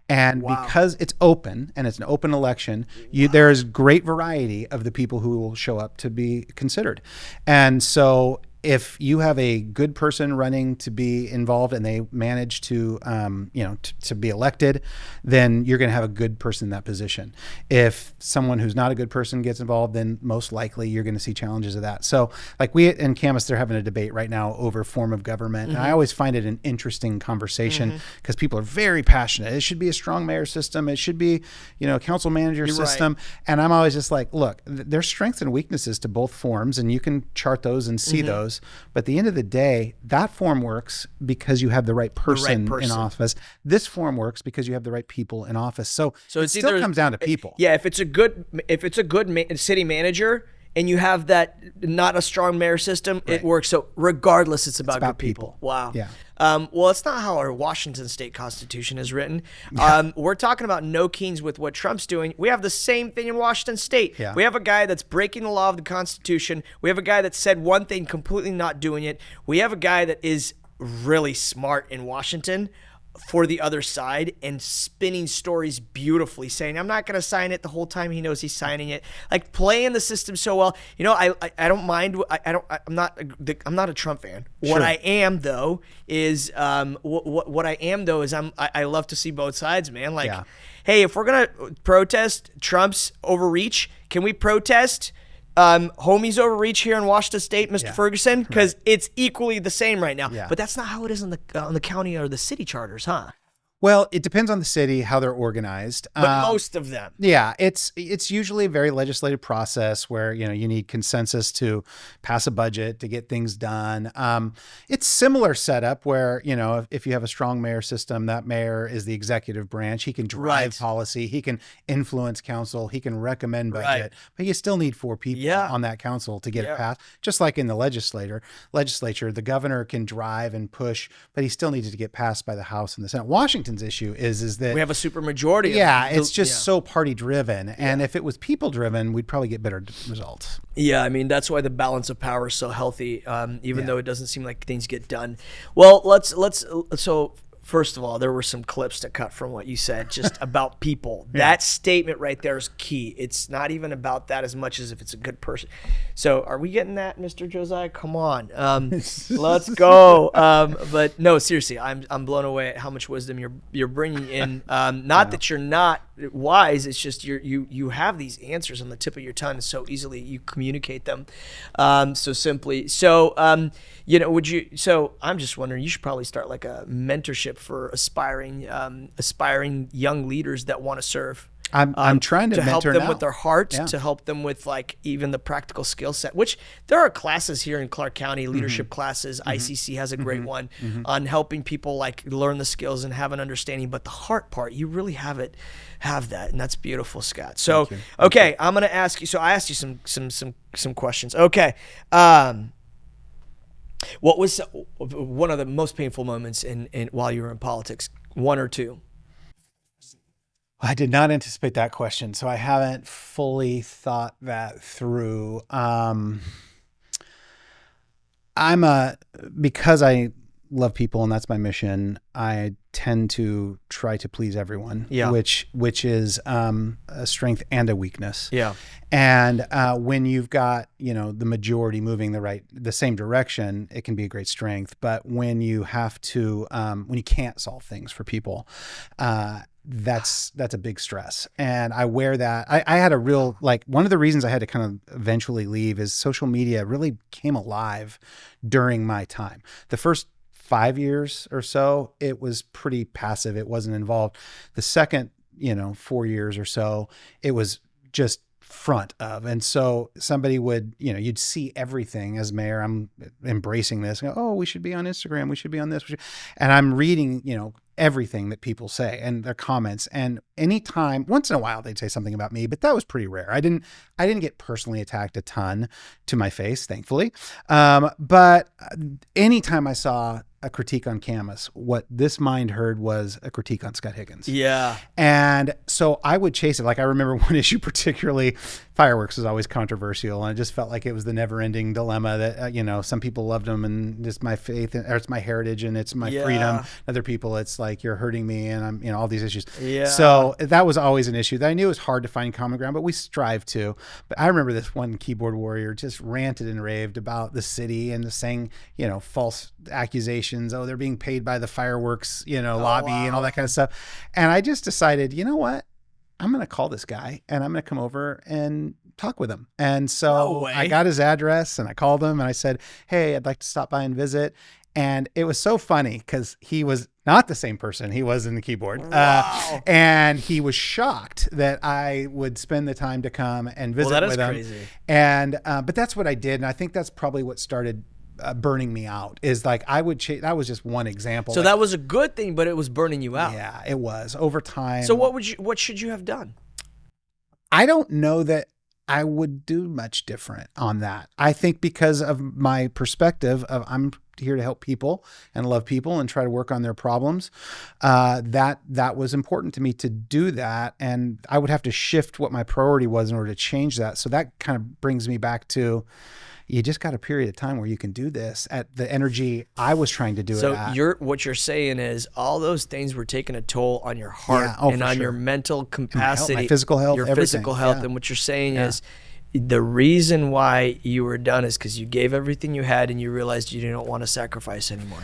And because it's open and it's an open election, there is great variety of the people who will show up to be considered. And so if you have a good person running to be involved and they manage to, to be elected, then you're going to have a good person in that position. If someone who's not a good person gets involved, then most likely you're going to see challenges of that. So like we in Camas, they're having a debate right now over form of government. And I always find it an interesting conversation because people are very passionate. It should be a strong mayor system. It should be, a council manager system. Right. And I'm always just like, look, there's strengths and weaknesses to both forms, and you can chart those and see those. But at the end of the day, that form works because you have the right person in office. This form works because you have the right people in office. So it still comes down to people. Yeah, if it's a good city manager and you have that not a strong mayor system, it works. So regardless, it's about good people. Wow. Yeah. Well, it's not how our Washington state constitution is written. We're talking about no kings with what Trump's doing. We have the same thing in Washington state. Yeah. We have a guy that's breaking the law of the Constitution. We have a guy that said one thing, completely not doing it. We have a guy that is really smart in Washington for the other side and spinning stories beautifully, saying, I'm not going to sign it the whole time he knows he's signing it. Like playing the system so well. I don't mind. I'm not a Trump fan. Sure. What I am though is what I am though is I love to see both sides, man. Like, hey, if we're going to protest Trump's overreach, can we protest homies overreach here in Washington State, Mr. Ferguson, because it's equally the same right now. Yeah. But that's not how it is on the county or the city charters, huh? Well, it depends on the city, how they're organized. But most of them. Yeah, it's usually a very legislative process where, you need consensus to pass a budget to get things done. It's similar setup where, if you have a strong mayor system, that mayor is the executive branch. He can drive policy. He can influence council. He can recommend budget. But you still need 4 people on that council to get it passed. Just like in the legislature, the governor can drive and push, but he still needs to get passed by the House and the Senate. Washington's issue is that we have a super majority. Yeah, it's just so party driven, and if it was people driven, we'd probably get better results. Yeah, I mean that's why the balance of power is so healthy, even though it doesn't seem like things get done. Well, so first of all, there were some clips to cut from what you said just about people. That statement right there is key. It's not even about that as much as if it's a good person. So are we getting that, Mr. Josiah? Come on. Let's go. But no, seriously, I'm blown away at how much wisdom you're bringing in. Not that you're not wise. It's just you have these answers on the tip of your tongue so easily. You communicate them so simply. So, so I'm just wondering, you should probably start like a mentorship for aspiring young leaders that want to serve. I'm trying to help mentor them now. with their heart, to help them with like even the practical skill set, which there are classes here in Clark County, leadership classes. ICC has a great one on helping people like learn the skills and have an understanding, but the heart part, you really have that. And that's beautiful, Scott. So, okay, I'm going to ask you, so I asked you some questions. Okay. What was one of the most painful moments in while you were in politics? 1 or 2? I did not anticipate that question, so I haven't fully thought that through. Because I love people and that's my mission, I tend to try to please everyone, which is a strength and a weakness. Yeah. And when you've got, the majority moving the same direction, it can be a great strength. But when you have to, when you can't solve things for people, that's a big stress. And I wear that. I had a real, one of the reasons I had to kind of eventually leave is social media really came alive during my time. The first 5 years or so, it was pretty passive. It wasn't involved. The second, 4 years or so, it was just front of. And so somebody would, you'd see everything as mayor. I'm embracing this. Oh, we should be on Instagram. We should be on this. And I'm reading, everything that people say and their comments. And anytime, once in a while, they'd say something about me, but that was pretty rare. I didn't get personally attacked a ton to my face, thankfully. But anytime I saw a critique on Camas. What this mind heard was a critique on Scott Higgins. Yeah. And so I would chase it. Like I remember one issue particularly, fireworks was always controversial. And I just felt like it was the never ending dilemma that, some people loved them and it's my faith or it's my heritage and it's my freedom. Other people, it's like, you're hurting me and I'm, all these issues. Yeah. So that was always an issue that I knew it was hard to find common ground, but we strive to. But I remember this one keyboard warrior just ranted and raved about the city and saying, false accusations. Oh, they're being paid by the fireworks, lobby and all that kind of stuff. And I just decided, you know what? I'm going to call this guy and I'm going to come over and talk with him. And so I got his address and I called him and I said, hey, I'd like to stop by and visit. And it was so funny because he was not the same person he was in the keyboard. Wow. And he was shocked that I would spend the time to come and visit with him. That is crazy. And, but that's what I did. And I think that's probably what started burning me out is like, I would that was just one example. So that was a good thing, but it was burning you out. Yeah, it was over time. So what should you have done? I don't know that I would do much different on that. I think because of my perspective of I'm here to help people and love people and try to work on their problems, that was important to me to do that. And I would have to shift what my priority was in order to change that. So that kind of brings me back to, you just got a period of time where you can do this at the energy I was trying to do it at. So what you're saying is all those things were taking a toll on your heart and on your mental capacity, my physical health, your everything. Physical health. Yeah. And what you're saying is the reason why you were done is because you gave everything you had and you realized you didn't want to sacrifice anymore.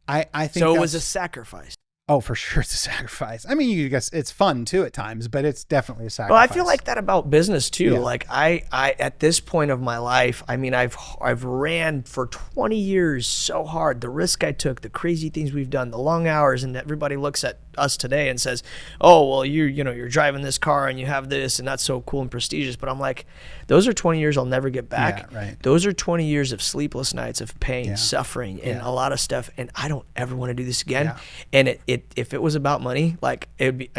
I think so. It was a sacrifice. Oh, for sure. It's a sacrifice. I mean, you guess it's fun too at times, but it's definitely a sacrifice. Well, I feel like that about business too. Yeah. Like I at this point of my life, I mean, I've ran for 20 years so hard. The risk I took, the crazy things we've done, the long hours, and everybody looks at us today and says, "Oh, well, you're driving this car and you have this and that's so cool and prestigious." But I'm like, those are 20 years I'll never get back. Yeah, right. Those are 20 years of sleepless nights of pain, suffering, and a lot of stuff. And I don't ever want to do this again. Yeah. And if it was about money, like it'd be,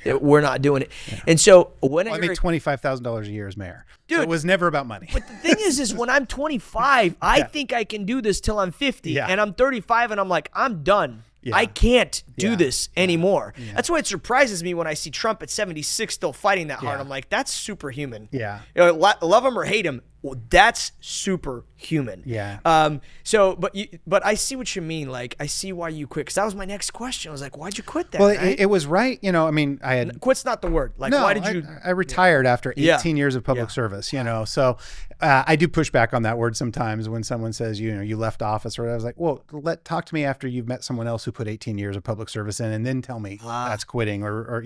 we're not doing it. Yeah. And so when I make $25,000 a year as mayor, dude, so it was never about money. But the thing is when I'm 25, I think I can do this till I'm 50, and I'm 35, and I'm like, I'm done. Yeah. I can't do this anymore. Yeah. That's why it surprises me when I see Trump at 76 still fighting that hard. I'm like, that's superhuman. Yeah. Love him or hate him, well, that's superhuman. Yeah. But I see what you mean. Like, I see why you quit. Because that was my next question. I was like, why'd you quit that? Well, it was right. I mean, I had... Quit's not the word. Like, why did you... I retired after 18 years of public service, so I do push back on that word sometimes when someone says, you left office, or I was like, well, talk to me after you've met someone else who put 18 years of public service in, and then tell me that's quitting or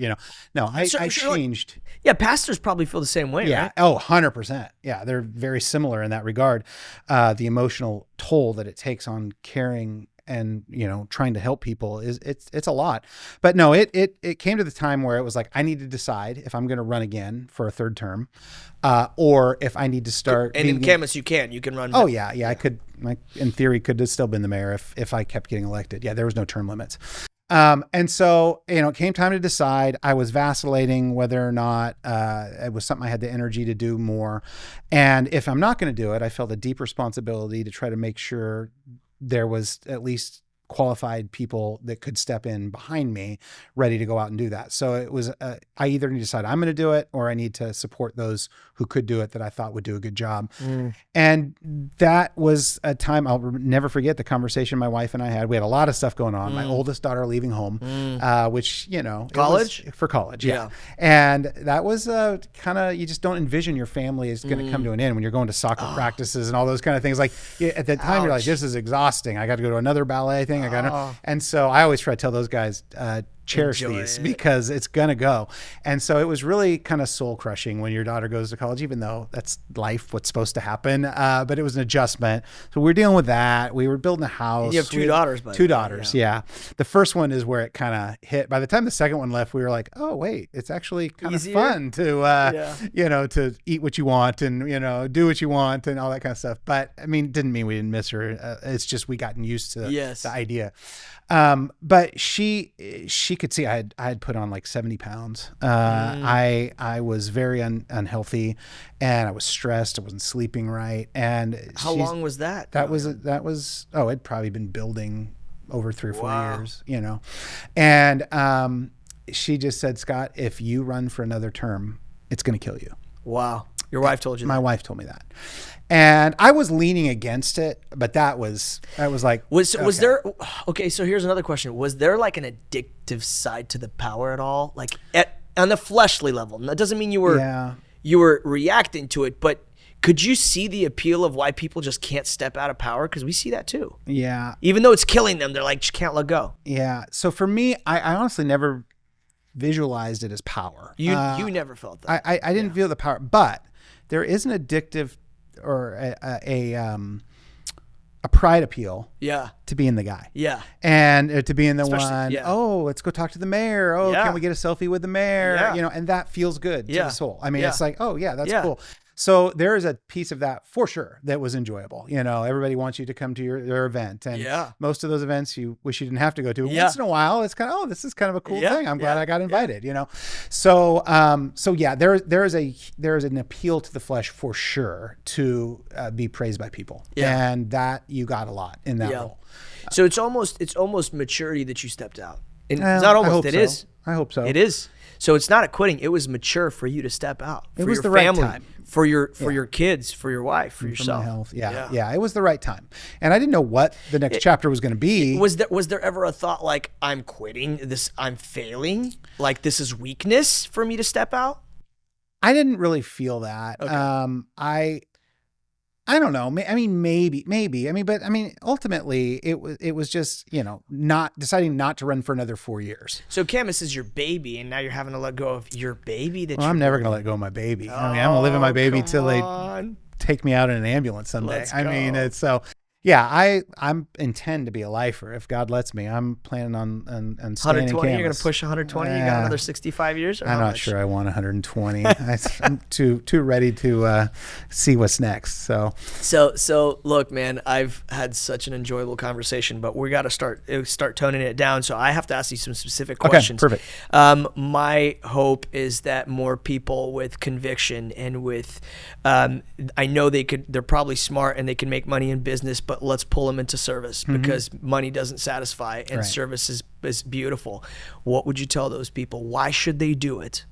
no, I changed. Yeah. Pastors probably feel the same way. Yeah. Right? Oh, 100%. Yeah. They're very similar in that regard. The emotional toll that it takes on caring and trying to help people it's a lot. But no, it came to the time where it was like I need to decide if I'm going to run again for a third term, or if I need to start. And in Camas, you can run. Oh yeah. I could. In theory, could have still been the mayor if I kept getting elected. Yeah, there was no term limits. And so, it came time to decide. I was vacillating whether or not it was something I had the energy to do more. And if I'm not going to do it, I felt a deep responsibility to try to make sure there was at least qualified people that could step in behind me ready to go out and do that. So it was, I either need to decide I'm going to do it, or I need to support those who could do it that I thought would do a good job. And that was a time I'll never forget the conversation my wife and I had. We had a lot of stuff going on. My oldest daughter leaving home, which, college? For college. Yeah. And that was kind of, you just don't envision your family is going to come to an end when you're going to soccer practices and all those kind of things. Like at that time, you're like, this is exhausting. I got to go to another ballet thing. And so I always try to tell those guys, cherish these because it's going to go. And so it was really kind of soul crushing when your daughter goes to college, even though that's life, what's supposed to happen. But it was an adjustment. So we were dealing with that. We were building a house. And you have two daughters, Two daughters. Yeah. The first one is where it kind of hit. By the time the second one left, we were like, oh, wait, it's actually kind of fun to, to eat what you want and, do what you want and all that kind of stuff. But I mean, didn't mean we didn't miss her. It's just, we gotten used to the idea. But she could see I had put on like 70 pounds. I was very unhealthy, and I was stressed. I wasn't sleeping right. And how long was that? That was it'd probably been building over 3 or 4 years, you know. And she just said, Scott, if you run for another term, it's going to kill you. Wow. Your wife told you My that? wife told me that. And I was leaning against it, but that was like, was there, okay, so here's another question. Was there like an addictive side to the power at all? Like on the fleshly level? That doesn't mean you were reacting to it, but could you see the appeal of why people just can't step out of power? Because we see that too. Yeah. Even though it's killing them, they're like, just can't let go. Yeah. So for me, I honestly never visualized it as power. You never felt that. I didn't feel the power, but there is an addictive or a pride appeal to being the guy. Yeah. And to being the Especially, one, oh, let's go talk to the mayor. Oh, can we get a selfie with the mayor? Yeah. You know, and that feels good to the soul. I mean, it's like, oh yeah, that's cool. So there is a piece of that for sure that was enjoyable. You know, everybody wants you to come to their event. And most of those events you wish you didn't have to go to. Once in a while, it's kind of, oh, this is kind of a cool thing. I'm glad I got invited, you know? So, there is an appeal to the flesh for sure to be praised by people. Yeah. And that you got a lot in that role. So it's almost maturity that you stepped out. And it's not almost, it is. I hope so. It is. So it's not a quitting. It was mature for you to step out. It was the right time. For your kids, for your wife, for yourself. For my health. Yeah. It was the right time. And I didn't know what the next chapter was going to be. Was there ever a thought like, I'm quitting this, I'm failing? Like this is weakness for me to step out? I didn't really feel that. Okay. I don't know. I mean, maybe. I mean, but I mean, ultimately it was just, you know, not deciding not to run for another 4 years. So Camas is your baby, and now you're having to let go of your baby. I'm never going to let go of my baby. I mean, I'm going to live with my baby till they take me out in an ambulance someday. I mean, it's so. Yeah, I'm intend to be a lifer if God lets me. I'm planning on staying in Camas. You're going to push 120. You got another 65 years. I'm not sure I want 120. I'm too ready to see what's next. So look, man, I've had such an enjoyable conversation, but we got to start toning it down. So I have to ask you some specific questions. Okay, perfect. My hope is that more people with conviction and with, I know they're probably smart and they can make money in business, but let's pull them into service because money doesn't satisfy and service is beautiful. What would you tell those people? Why should they do it?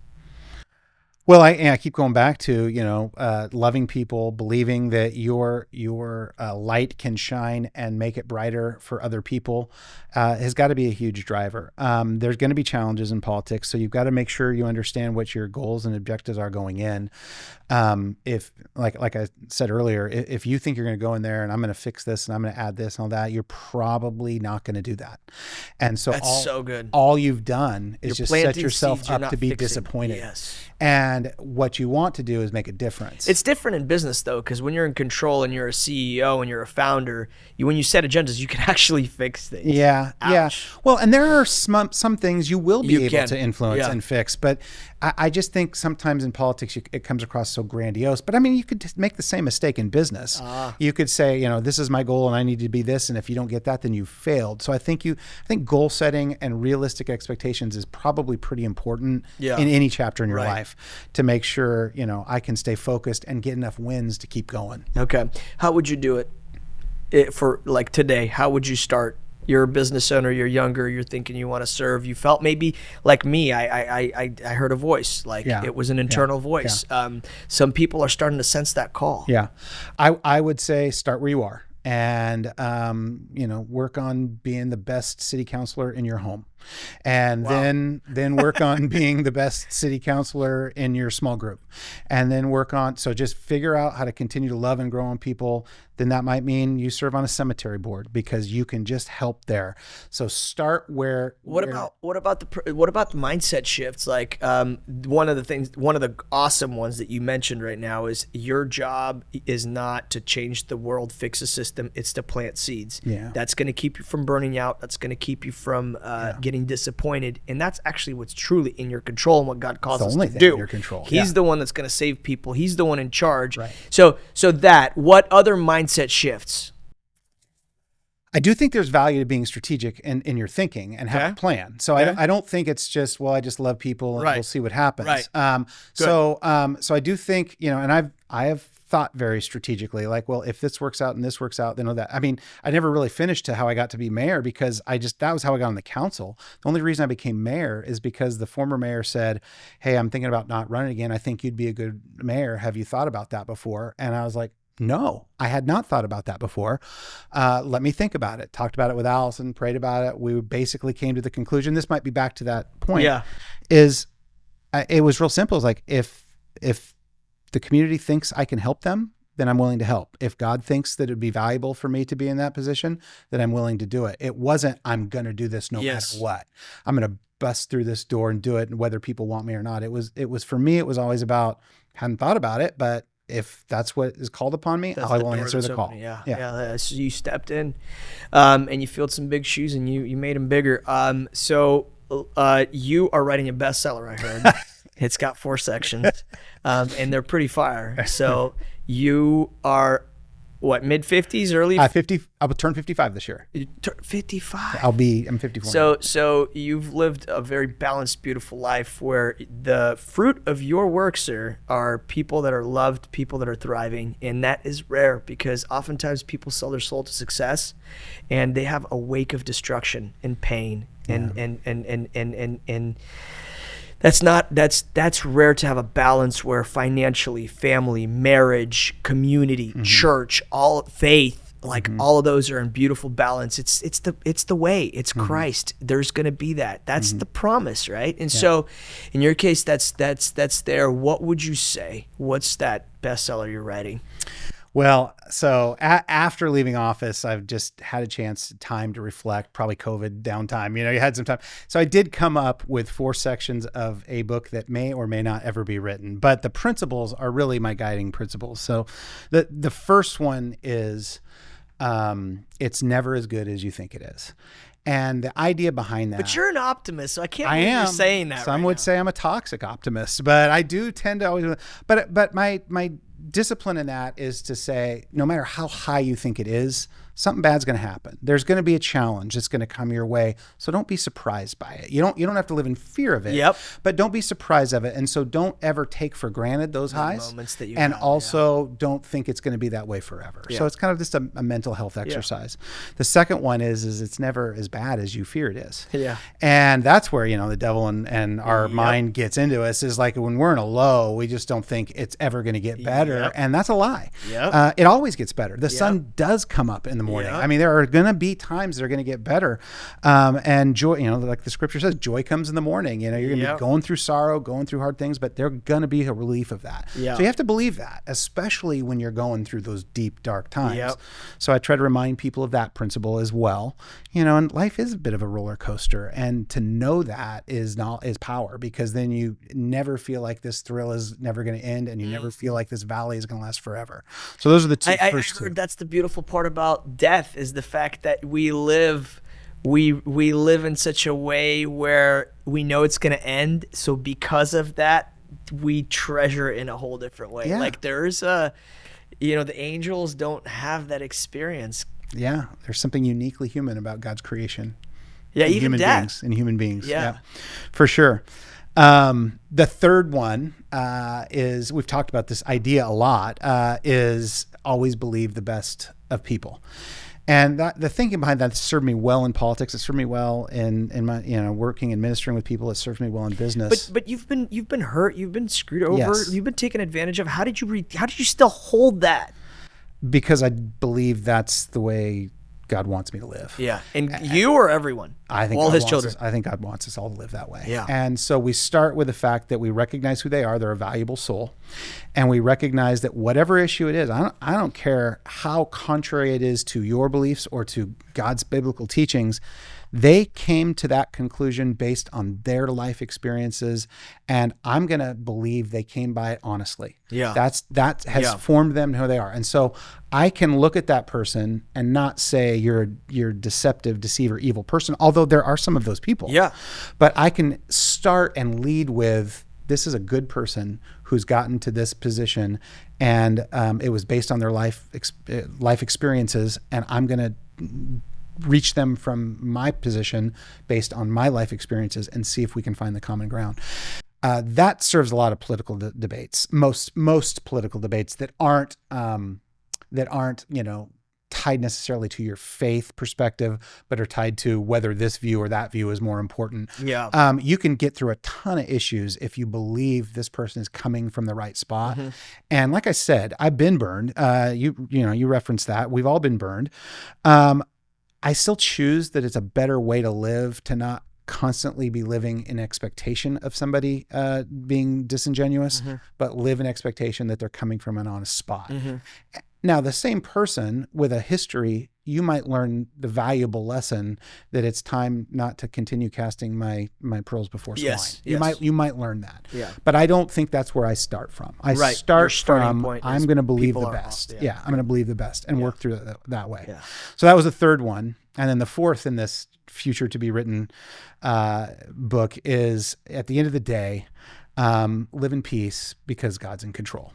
Well, I keep going back to, you know, loving people, believing that your light can shine and make it brighter for other people has got to be a huge driver. There's going to be challenges in politics, so you've got to make sure you understand what your goals and objectives are going in. If like I said earlier, if you think you're going to go in there and I'm going to fix this and I'm going to add this and all that, you're probably not going to do that. And so that's so good. All you've done is just set yourself up to be disappointed. Yes. And what you want to do is make a difference. It's different in business though, because when you're in control and you're a CEO and you're a founder, when you set agendas, you can actually fix things. Yeah. Well, and there are some things you will be able to influence and fix, but I just think sometimes in politics it comes across so grandiose. But I mean, you could make the same mistake in business. You could say, you know, this is my goal and I need to be this, and if you don't get that, then you failed. So I think goal setting and realistic expectations is probably pretty important in any chapter in your life to make sure, you know, I can stay focused and get enough wins to keep going. Okay. How would you do it for like today? How would you start? You're a business owner, you're younger, you're thinking you want to serve. You felt maybe like me, I heard a voice, like it was an internal voice. Yeah. Some people are starting to sense that call. Yeah. I would say start where you are and, you know, work on being the best city councilor in your home. And then work on being the best city councilor in your small group, and then so just figure out how to continue to love and grow on people. Then that might mean you serve on a cemetery board because you can just help there. So start where. What about the mindset shifts? Like one of the awesome ones that you mentioned right now is your job is not to change the world, fix a system. It's to plant seeds. Yeah. That's going to keep you from burning out. That's going to keep you from getting disappointed, and that's actually what's truly in your control and what God calls us to do. In your control. He's the one that's going to save people. He's the one in charge. Right. So what other mindset shifts? I do think there's value to being strategic in your thinking and have a plan. So I don't think it's just, well, I just love people and we'll see what happens. Right. So I do think, you know, and I have thought very strategically, like, well, if this works out and this works out, then that. I mean, I never really finished to how I got to be mayor because that was how I got on the council. The only reason I became mayor is because the former mayor said, hey, I'm thinking about not running again. I think you'd be a good mayor. Have you thought about that before? And I was like, no, I had not thought about that before. Let me think about it. Talked about it with Allison, prayed about it. We basically came to the conclusion, this might be back to that point, it was real simple. It's like, if the community thinks I can help them, then I'm willing to help. If God thinks that it'd be valuable for me to be in that position, then I'm willing to do it. It wasn't, I'm going to do this no matter what. I'm going to bust through this door and do it, and whether people want me or not. It was for me, it was always about, hadn't thought about it, but if that's what is called upon me, I will answer the call. Yeah. So you stepped in, and you filled some big shoes, and you made them bigger. So you are writing a bestseller, I heard. It's got 4 sections, and they're pretty fire. So you are, what, mid-50s, early? 50. I will turn 55 this year. 55. I'm 54. So you've lived a very balanced, beautiful life where the fruit of your work, sir, are people that are loved, people that are thriving, and that is rare because oftentimes people sell their soul to success, and they have a wake of destruction and pain, and that's rare to have a balance where financially, family, marriage, community, church, all faith, like all of those are in beautiful balance. It's the way. It's Christ. There's going to be that. That's the promise, right? And so, in your case, that's there. What would you say? What's that bestseller you're writing? Well, so after leaving office, I've just had a time to reflect, probably COVID downtime, you had some time. So I did come up with 4 sections of a book that may or may not ever be written, but the principles are really my guiding principles. So the first one is, it's never as good as you think it is. And the idea behind that. But you're an optimist, so I can't believe you're saying that. Some would say I'm a toxic optimist, but I do tend to always, but my discipline in that is to say, no matter how high you think it is, something bad's going to happen. There's going to be a challenge that's going to come your way. So don't be surprised by it. You don't have to live in fear of it, but don't be surprised of it. And so don't ever take for granted those highs moments that you and have, also don't think it's going to be that way forever. So it's kind of just a mental health exercise. The second one is it's never as bad as you fear it is. And that's where, the devil and our mind gets into us, is like when we're in a low, we just don't think it's ever going to get better. And that's a lie. It always gets better. The sun does come up in the morning. I mean, there are going to be times that are going to get better. And joy, like the scripture says, joy comes in the morning. You're going to be going through sorrow, going through hard things, but there's going to be a relief of that. So you have to believe that, especially when you're going through those deep, dark times. So I try to remind people of that principle as well. And life is a bit of a roller coaster. And to know that is power, because then you never feel like this thrill is never going to end, and you never feel like this valley is going to last forever. So those are the first two. That's the beautiful part about death, is the fact that we live in such a way where we know it's going to end. So because of that, we treasure it in a whole different way. Like there's the angels don't have that experience. There's something uniquely human about God's creation. Even human beings. For sure. The third one is, we've talked about this idea a lot, is always believe the best of people. And the thinking behind that served me well in politics. It served me well in my working and ministering with people. It served me well in business. But you've been hurt. You've been screwed over. You've been taken advantage of. How did you still hold that? Because I believe that's the way God wants me to live. And you or everyone? I think all his children. I think God wants us all to live that way. Yeah. And so we start with the fact that we recognize who they are. They're a valuable soul. And we recognize that whatever issue it is, I don't care how contrary it is to your beliefs or to God's biblical teachings, they came to that conclusion based on their life experiences, and I'm going to believe they came by it honestly. That has formed them who they are. And so I can look at that person and not say you're deceptive, deceiver, evil person, although there are some of those people. But I can start and lead with, this is a good person who's gotten to this position, and it was based on their life experiences, and I'm going to reach them from my position based on my life experiences and see if we can find the common ground. That serves a lot of political debates, most political debates that aren't, tied necessarily to your faith perspective, but are tied to whether this view or that view is more important. Yeah. You can get through a ton of issues if you believe this person is coming from the right spot. Mm-hmm. And like I said, I've been burned. You referenced that. We've all been burned. I still choose that it's a better way to live, to not constantly be living in expectation of somebody being disingenuous, but live in expectation that they're coming from an honest spot. Now, the same person with a history, you might learn the valuable lesson that it's time not to continue casting my pearls before swine. Yes. You might learn that. Yeah. But I don't think that's where I start from. I start from, I'm going to believe the best. I'm going to believe the best and work through it that way. Yeah. So that was the third one. And then the fourth in this future to be written book is, at the end of the day, live in peace because God's in control.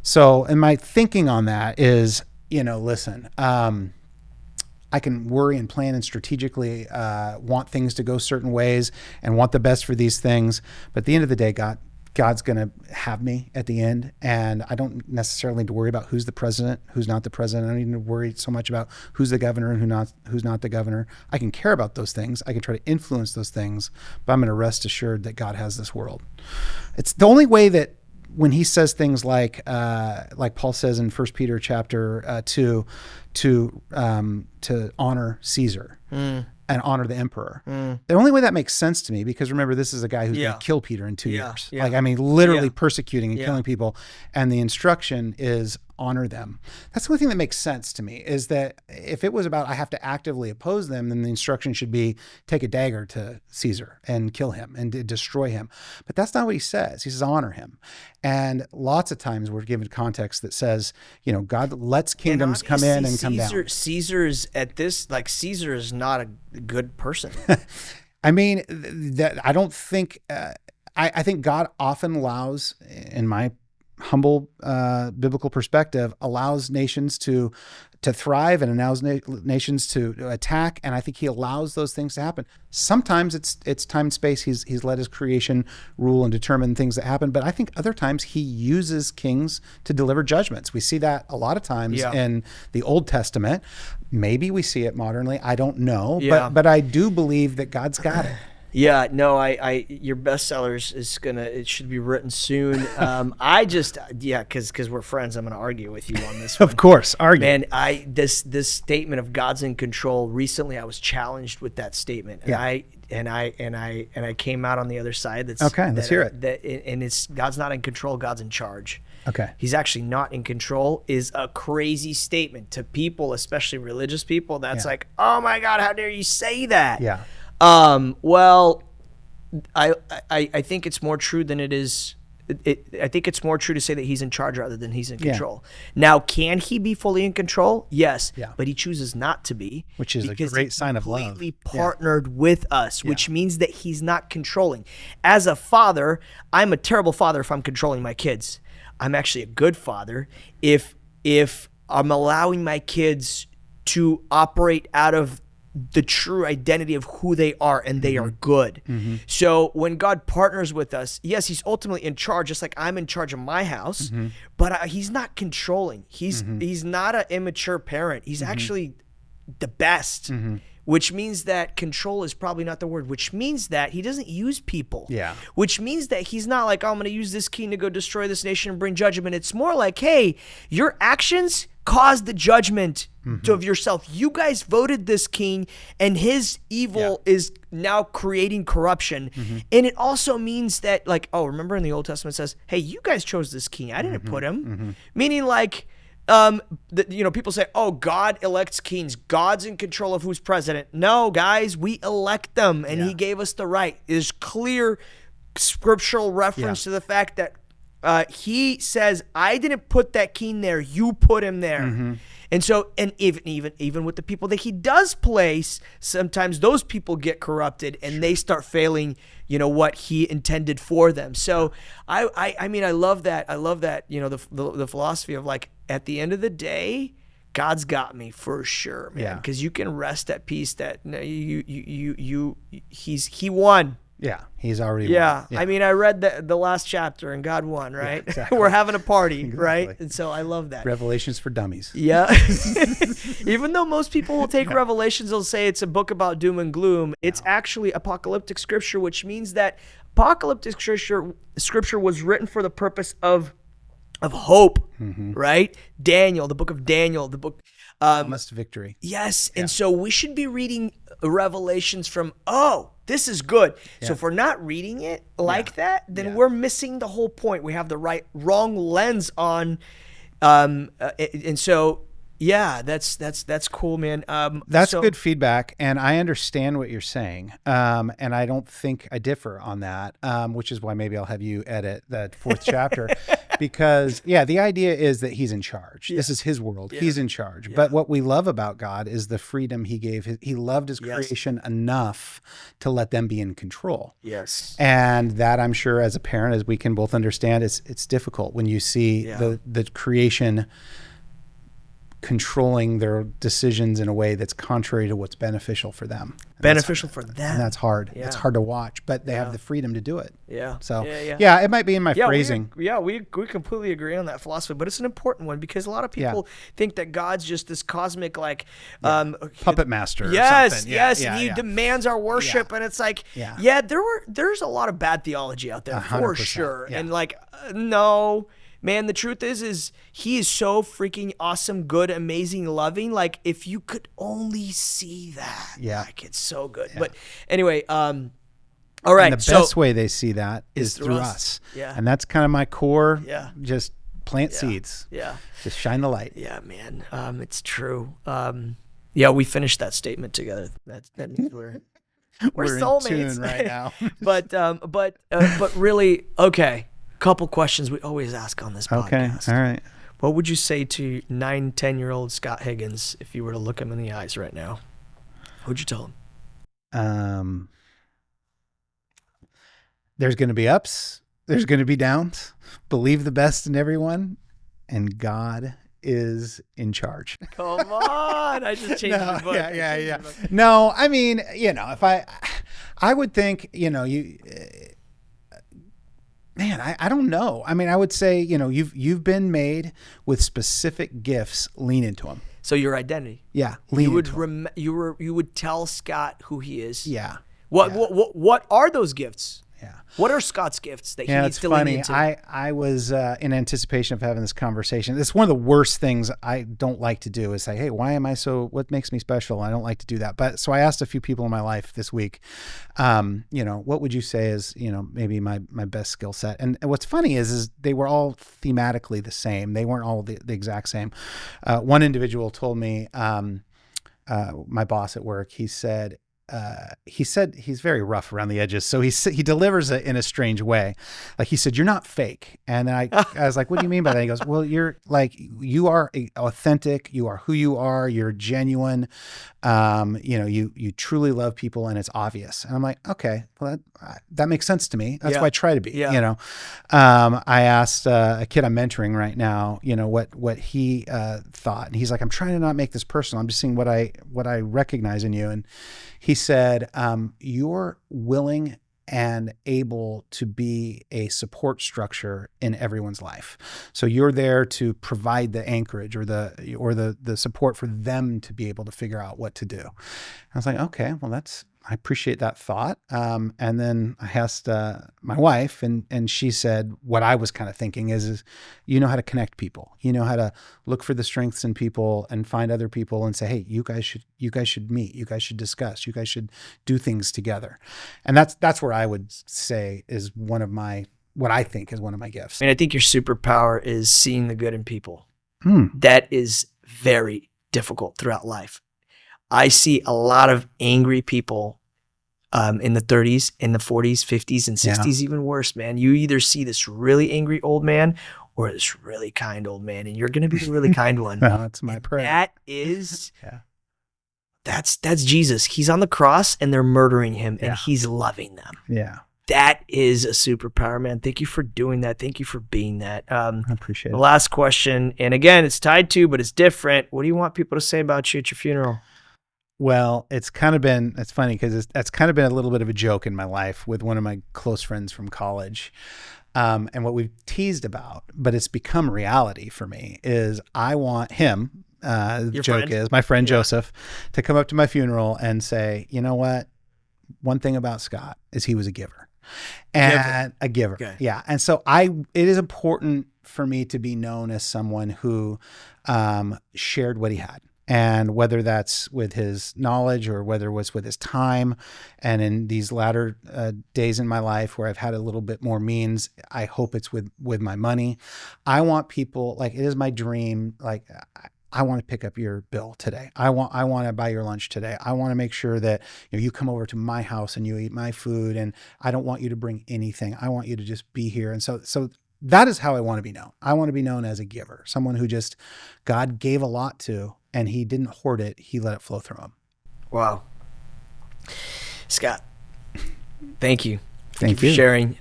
So, and my thinking on that is, listen, I can worry and plan and strategically want things to go certain ways and want the best for these things. But at the end of the day, God's going to have me at the end. And I don't necessarily need to worry about who's the president, who's not the president. I don't need to worry so much about who's the governor and who's not the governor. I can care about those things. I can try to influence those things, but I'm going to rest assured that God has this world. It's the only way that, when he says things like Paul says in 1 Peter chapter 2, to honor Caesar and honor the emperor. The only way that makes sense to me, because remember, this is a guy who's going to kill Peter in 2 years. Yeah. Literally persecuting and killing people. And the instruction is honor them. That's the only thing that makes sense to me, is that if it was about I have to actively oppose them, then the instruction should be take a dagger to Caesar and kill him and destroy him. But that's not what he says. He says honor him. And lots of times we're given context that says, God lets kingdoms come in and come down. Caesar's at this, Caesar is not a good person. I mean, I don't think, I think God often allows, in my humble biblical perspective, allows nations to thrive and allows nations to attack, and I think he allows those things to happen. Sometimes it's time and space. He's let his creation rule and determine things that happen, but I think other times he uses kings to deliver judgments. We see that a lot of times in the Old Testament. Maybe we see it modernly. I don't know, but I do believe that God's got it. Yeah, no, your bestsellers it should be written soon. Because we're friends, I'm gonna argue with you on this one. Of course, argue. Man, this statement of God's in control. Recently, I was challenged with that statement, and I came out on the other side. Let's hear it. It's God's not in control. God's in charge. Okay. He's actually not in control is a crazy statement to people, especially religious people. That's like, oh my God, how dare you say that? Yeah. Well, I think it's more true than it is. I think it's more true to say that he's in charge rather than he's in control. Now, can he be fully in control? Yes, but he chooses not to be, which is a great sign of love. Completely partnered with us, which means that he's not controlling. As a father, I'm a terrible father if I'm controlling my kids. I'm actually a good father if I'm allowing my kids to operate out of the true identity of who they are, and they are good. So when God partners with us, yes, he's ultimately in charge, just like I'm in charge of my house, but he's not controlling. He's not an immature parent. He's actually the best, which means that control is probably not the word, which means that he doesn't use people, which means that he's not like, oh, I'm going to use this king to go destroy this nation and bring judgment. It's more like, hey, your actions caused the judgment of yourself. You guys voted this king, and his evil is now creating corruption. And it also means that, like, oh, remember in the Old Testament it says, hey, you guys chose this king. I didn't put him. Meaning, like, people say, oh, God elects kings. God's in control of who's president. No, guys, we elect them, and he gave us the right. There's clear scriptural reference to the fact that he says, I didn't put that king there. You put him there. And so, and even with the people that he does place, sometimes those people get corrupted and they start failing, what he intended for them. So I mean, I love that. I love that, the philosophy of, like, at the end of the day, God's got me for sure, man. Because you can rest at peace that he won. Yeah, he's already Yeah. won. Yeah. I mean, I read the last chapter and God won, right? Yeah, exactly. We're having a party, Exactly. right? And so I love that. Revelations for dummies. Yeah. Even though most people will take Revelations, they'll say it's a book about doom and gloom. It's actually apocalyptic scripture, which means that apocalyptic scripture was written for the purpose of hope, right? Daniel, the book of Daniel, the book. Promised victory. Yes. And so we should be reading Revelations from, this is good. Yeah. So if we're not reading it like that, then we're missing the whole point. We have the wrong lens on. And so, yeah, that's cool, man. That's good feedback. And I understand what you're saying. And I don't think I differ on that, which is why maybe I'll have you edit that 4th chapter. Because, the idea is that he's in charge. Yeah. This is his world. Yeah. He's in charge. Yeah. But what we love about God is the freedom he gave. He loved his creation enough to let them be in control. Yes. And that, I'm sure, as a parent, as we can both understand, it's difficult when you see the creation controlling their decisions in a way that's contrary to what's beneficial for them. And that's hard. Yeah. It's hard to watch, but they have the freedom to do it. Yeah. So, it might be in my phrasing. We completely agree on that philosophy, but it's an important one because a lot of people think that God's just this cosmic, puppet master. Yes, and he demands our worship, and it's like, there's a lot of bad theology out there for sure, and no. Man, the truth is he is so freaking awesome, good, amazing, loving. Like, if you could only see that, it's so good. Yeah. But anyway, all right. And the best way they see that is through us. Yeah. And that's kind of my core. Yeah. Just plant seeds. Yeah. Just shine the light. Yeah, man. It's true. We finished that statement together. That means we're soulmates in tune right now. but really, okay. Couple questions we always ask on this podcast. Okay, all right. What would you say to 9-10-year-old Scott Higgins if you were to look him in the eyes right now? What would you tell him? There's going to be ups. There's going to be downs. Believe the best in everyone, and God is in charge. Come on. I just changed the book. Yeah. No, I mean, if I would think, man, I don't know. I mean, I would say, you've been made with specific gifts. Lean into them. So your identity. Yeah. You would tell Scott who he is. Yeah. What are those gifts? Yeah. What are Scott's gifts that he needs to lean into? I was in anticipation of having this conversation. It's one of the worst things I don't like to do is say, hey, why am I what makes me special? I don't like to do that. But so I asked a few people in my life this week, what would you say is, maybe my best skill set? And what's funny is they were all thematically the same. They weren't all the exact same. One individual told me, my boss at work, he said he's very rough around the edges. So he delivers it in a strange way. Like he said, you're not fake. And I was like, what do you mean by that? He goes, well, you are authentic. You are who you are. You're genuine. You truly love people and it's obvious. And I'm like, okay, well, that makes sense to me. That's why I try to be, I asked a kid I'm mentoring right now, what he thought. And he's like, I'm trying to not make this personal. I'm just seeing what I recognize in you. And he said, you're willing and able to be a support structure in everyone's life. So you're there to provide the anchorage or the support for them to be able to figure out what to do. I was like, okay, well, I appreciate that thought. And then I asked my wife, and she said what I was kind of thinking is you know how to connect people. You know how to look for the strengths in people and find other people and say, hey, you guys should meet. You guys should discuss. You guys should do things together. And that's where I would say is what I think is one of my gifts. I think your superpower is seeing the good in people. That is very difficult throughout life. I see a lot of angry people in the 30s, in the 40s, 50s, and 60s, even worse, man. You either see this really angry old man or this really kind old man, and you're going to be the really kind one. Well, that's my prayer. That is, that's Jesus. He's on the cross, and they're murdering him, and he's loving them. Yeah. That is a superpower, man. Thank you for doing that. Thank you for being that. I appreciate it. The last question, and again, it's tied to, but it's different. What do you want people to say about you at your funeral? Well, it's funny because that's kind of been a little bit of a joke in my life with one of my close friends from college. And what we've teased about, but it's become reality for me, is I want him, the joke friend? is my friend Joseph, to come up to my funeral and say, you know what? One thing about Scott is he was a giver. And a giver. Okay. Yeah. And so it is important for me to be known as someone who shared what he had. And whether that's with his knowledge or whether it was with his time, and in these latter days in my life where I've had a little bit more means, I hope it's with my money. I want people, like, it is my dream. Like, I want to pick up your bill today. I want to buy your lunch today. I want to make sure that you come over to my house and you eat my food, and I don't want you to bring anything. I want you to just be here. And so that is how I want to be known. I want to be known as a giver, someone who just God gave a lot to, and he didn't hoard it. He let it flow through him. Wow. Scott, thank you. Thank you you for sharing.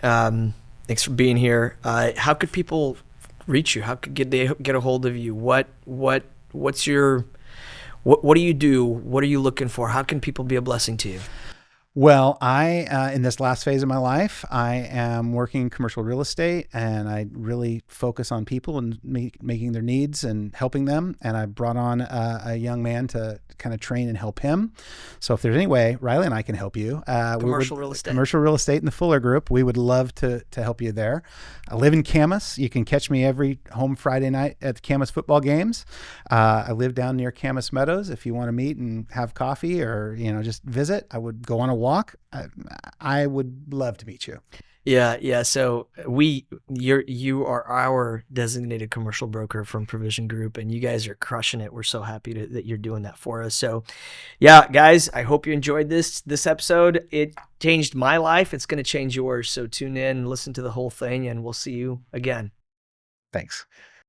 Thanks for being here. How could people reach you? How could they get a hold of you? What do you do? What are you looking for? How can people be a blessing to you? Well, I in this last phase of my life, I am working commercial real estate, and I really focus on people and making their needs and helping them. And I brought on a young man to kind of train and help him. So if there's any way, Riley and I can help you. Commercial real estate in the Fuller Group. We would love to help you there. I live in Camas. You can catch me every home Friday night at the Camas football games. I live down near Camas Meadows. If you want to meet and have coffee or just visit, I would go on a walk. I would love to meet you. Yeah. So you are our designated commercial broker from Provision Group, and you guys are crushing it. We're so happy that you're doing that for us. So, yeah, guys, I hope you enjoyed this episode. It changed my life. It's going to change yours. So tune in, listen to the whole thing, and we'll see you again. Thanks.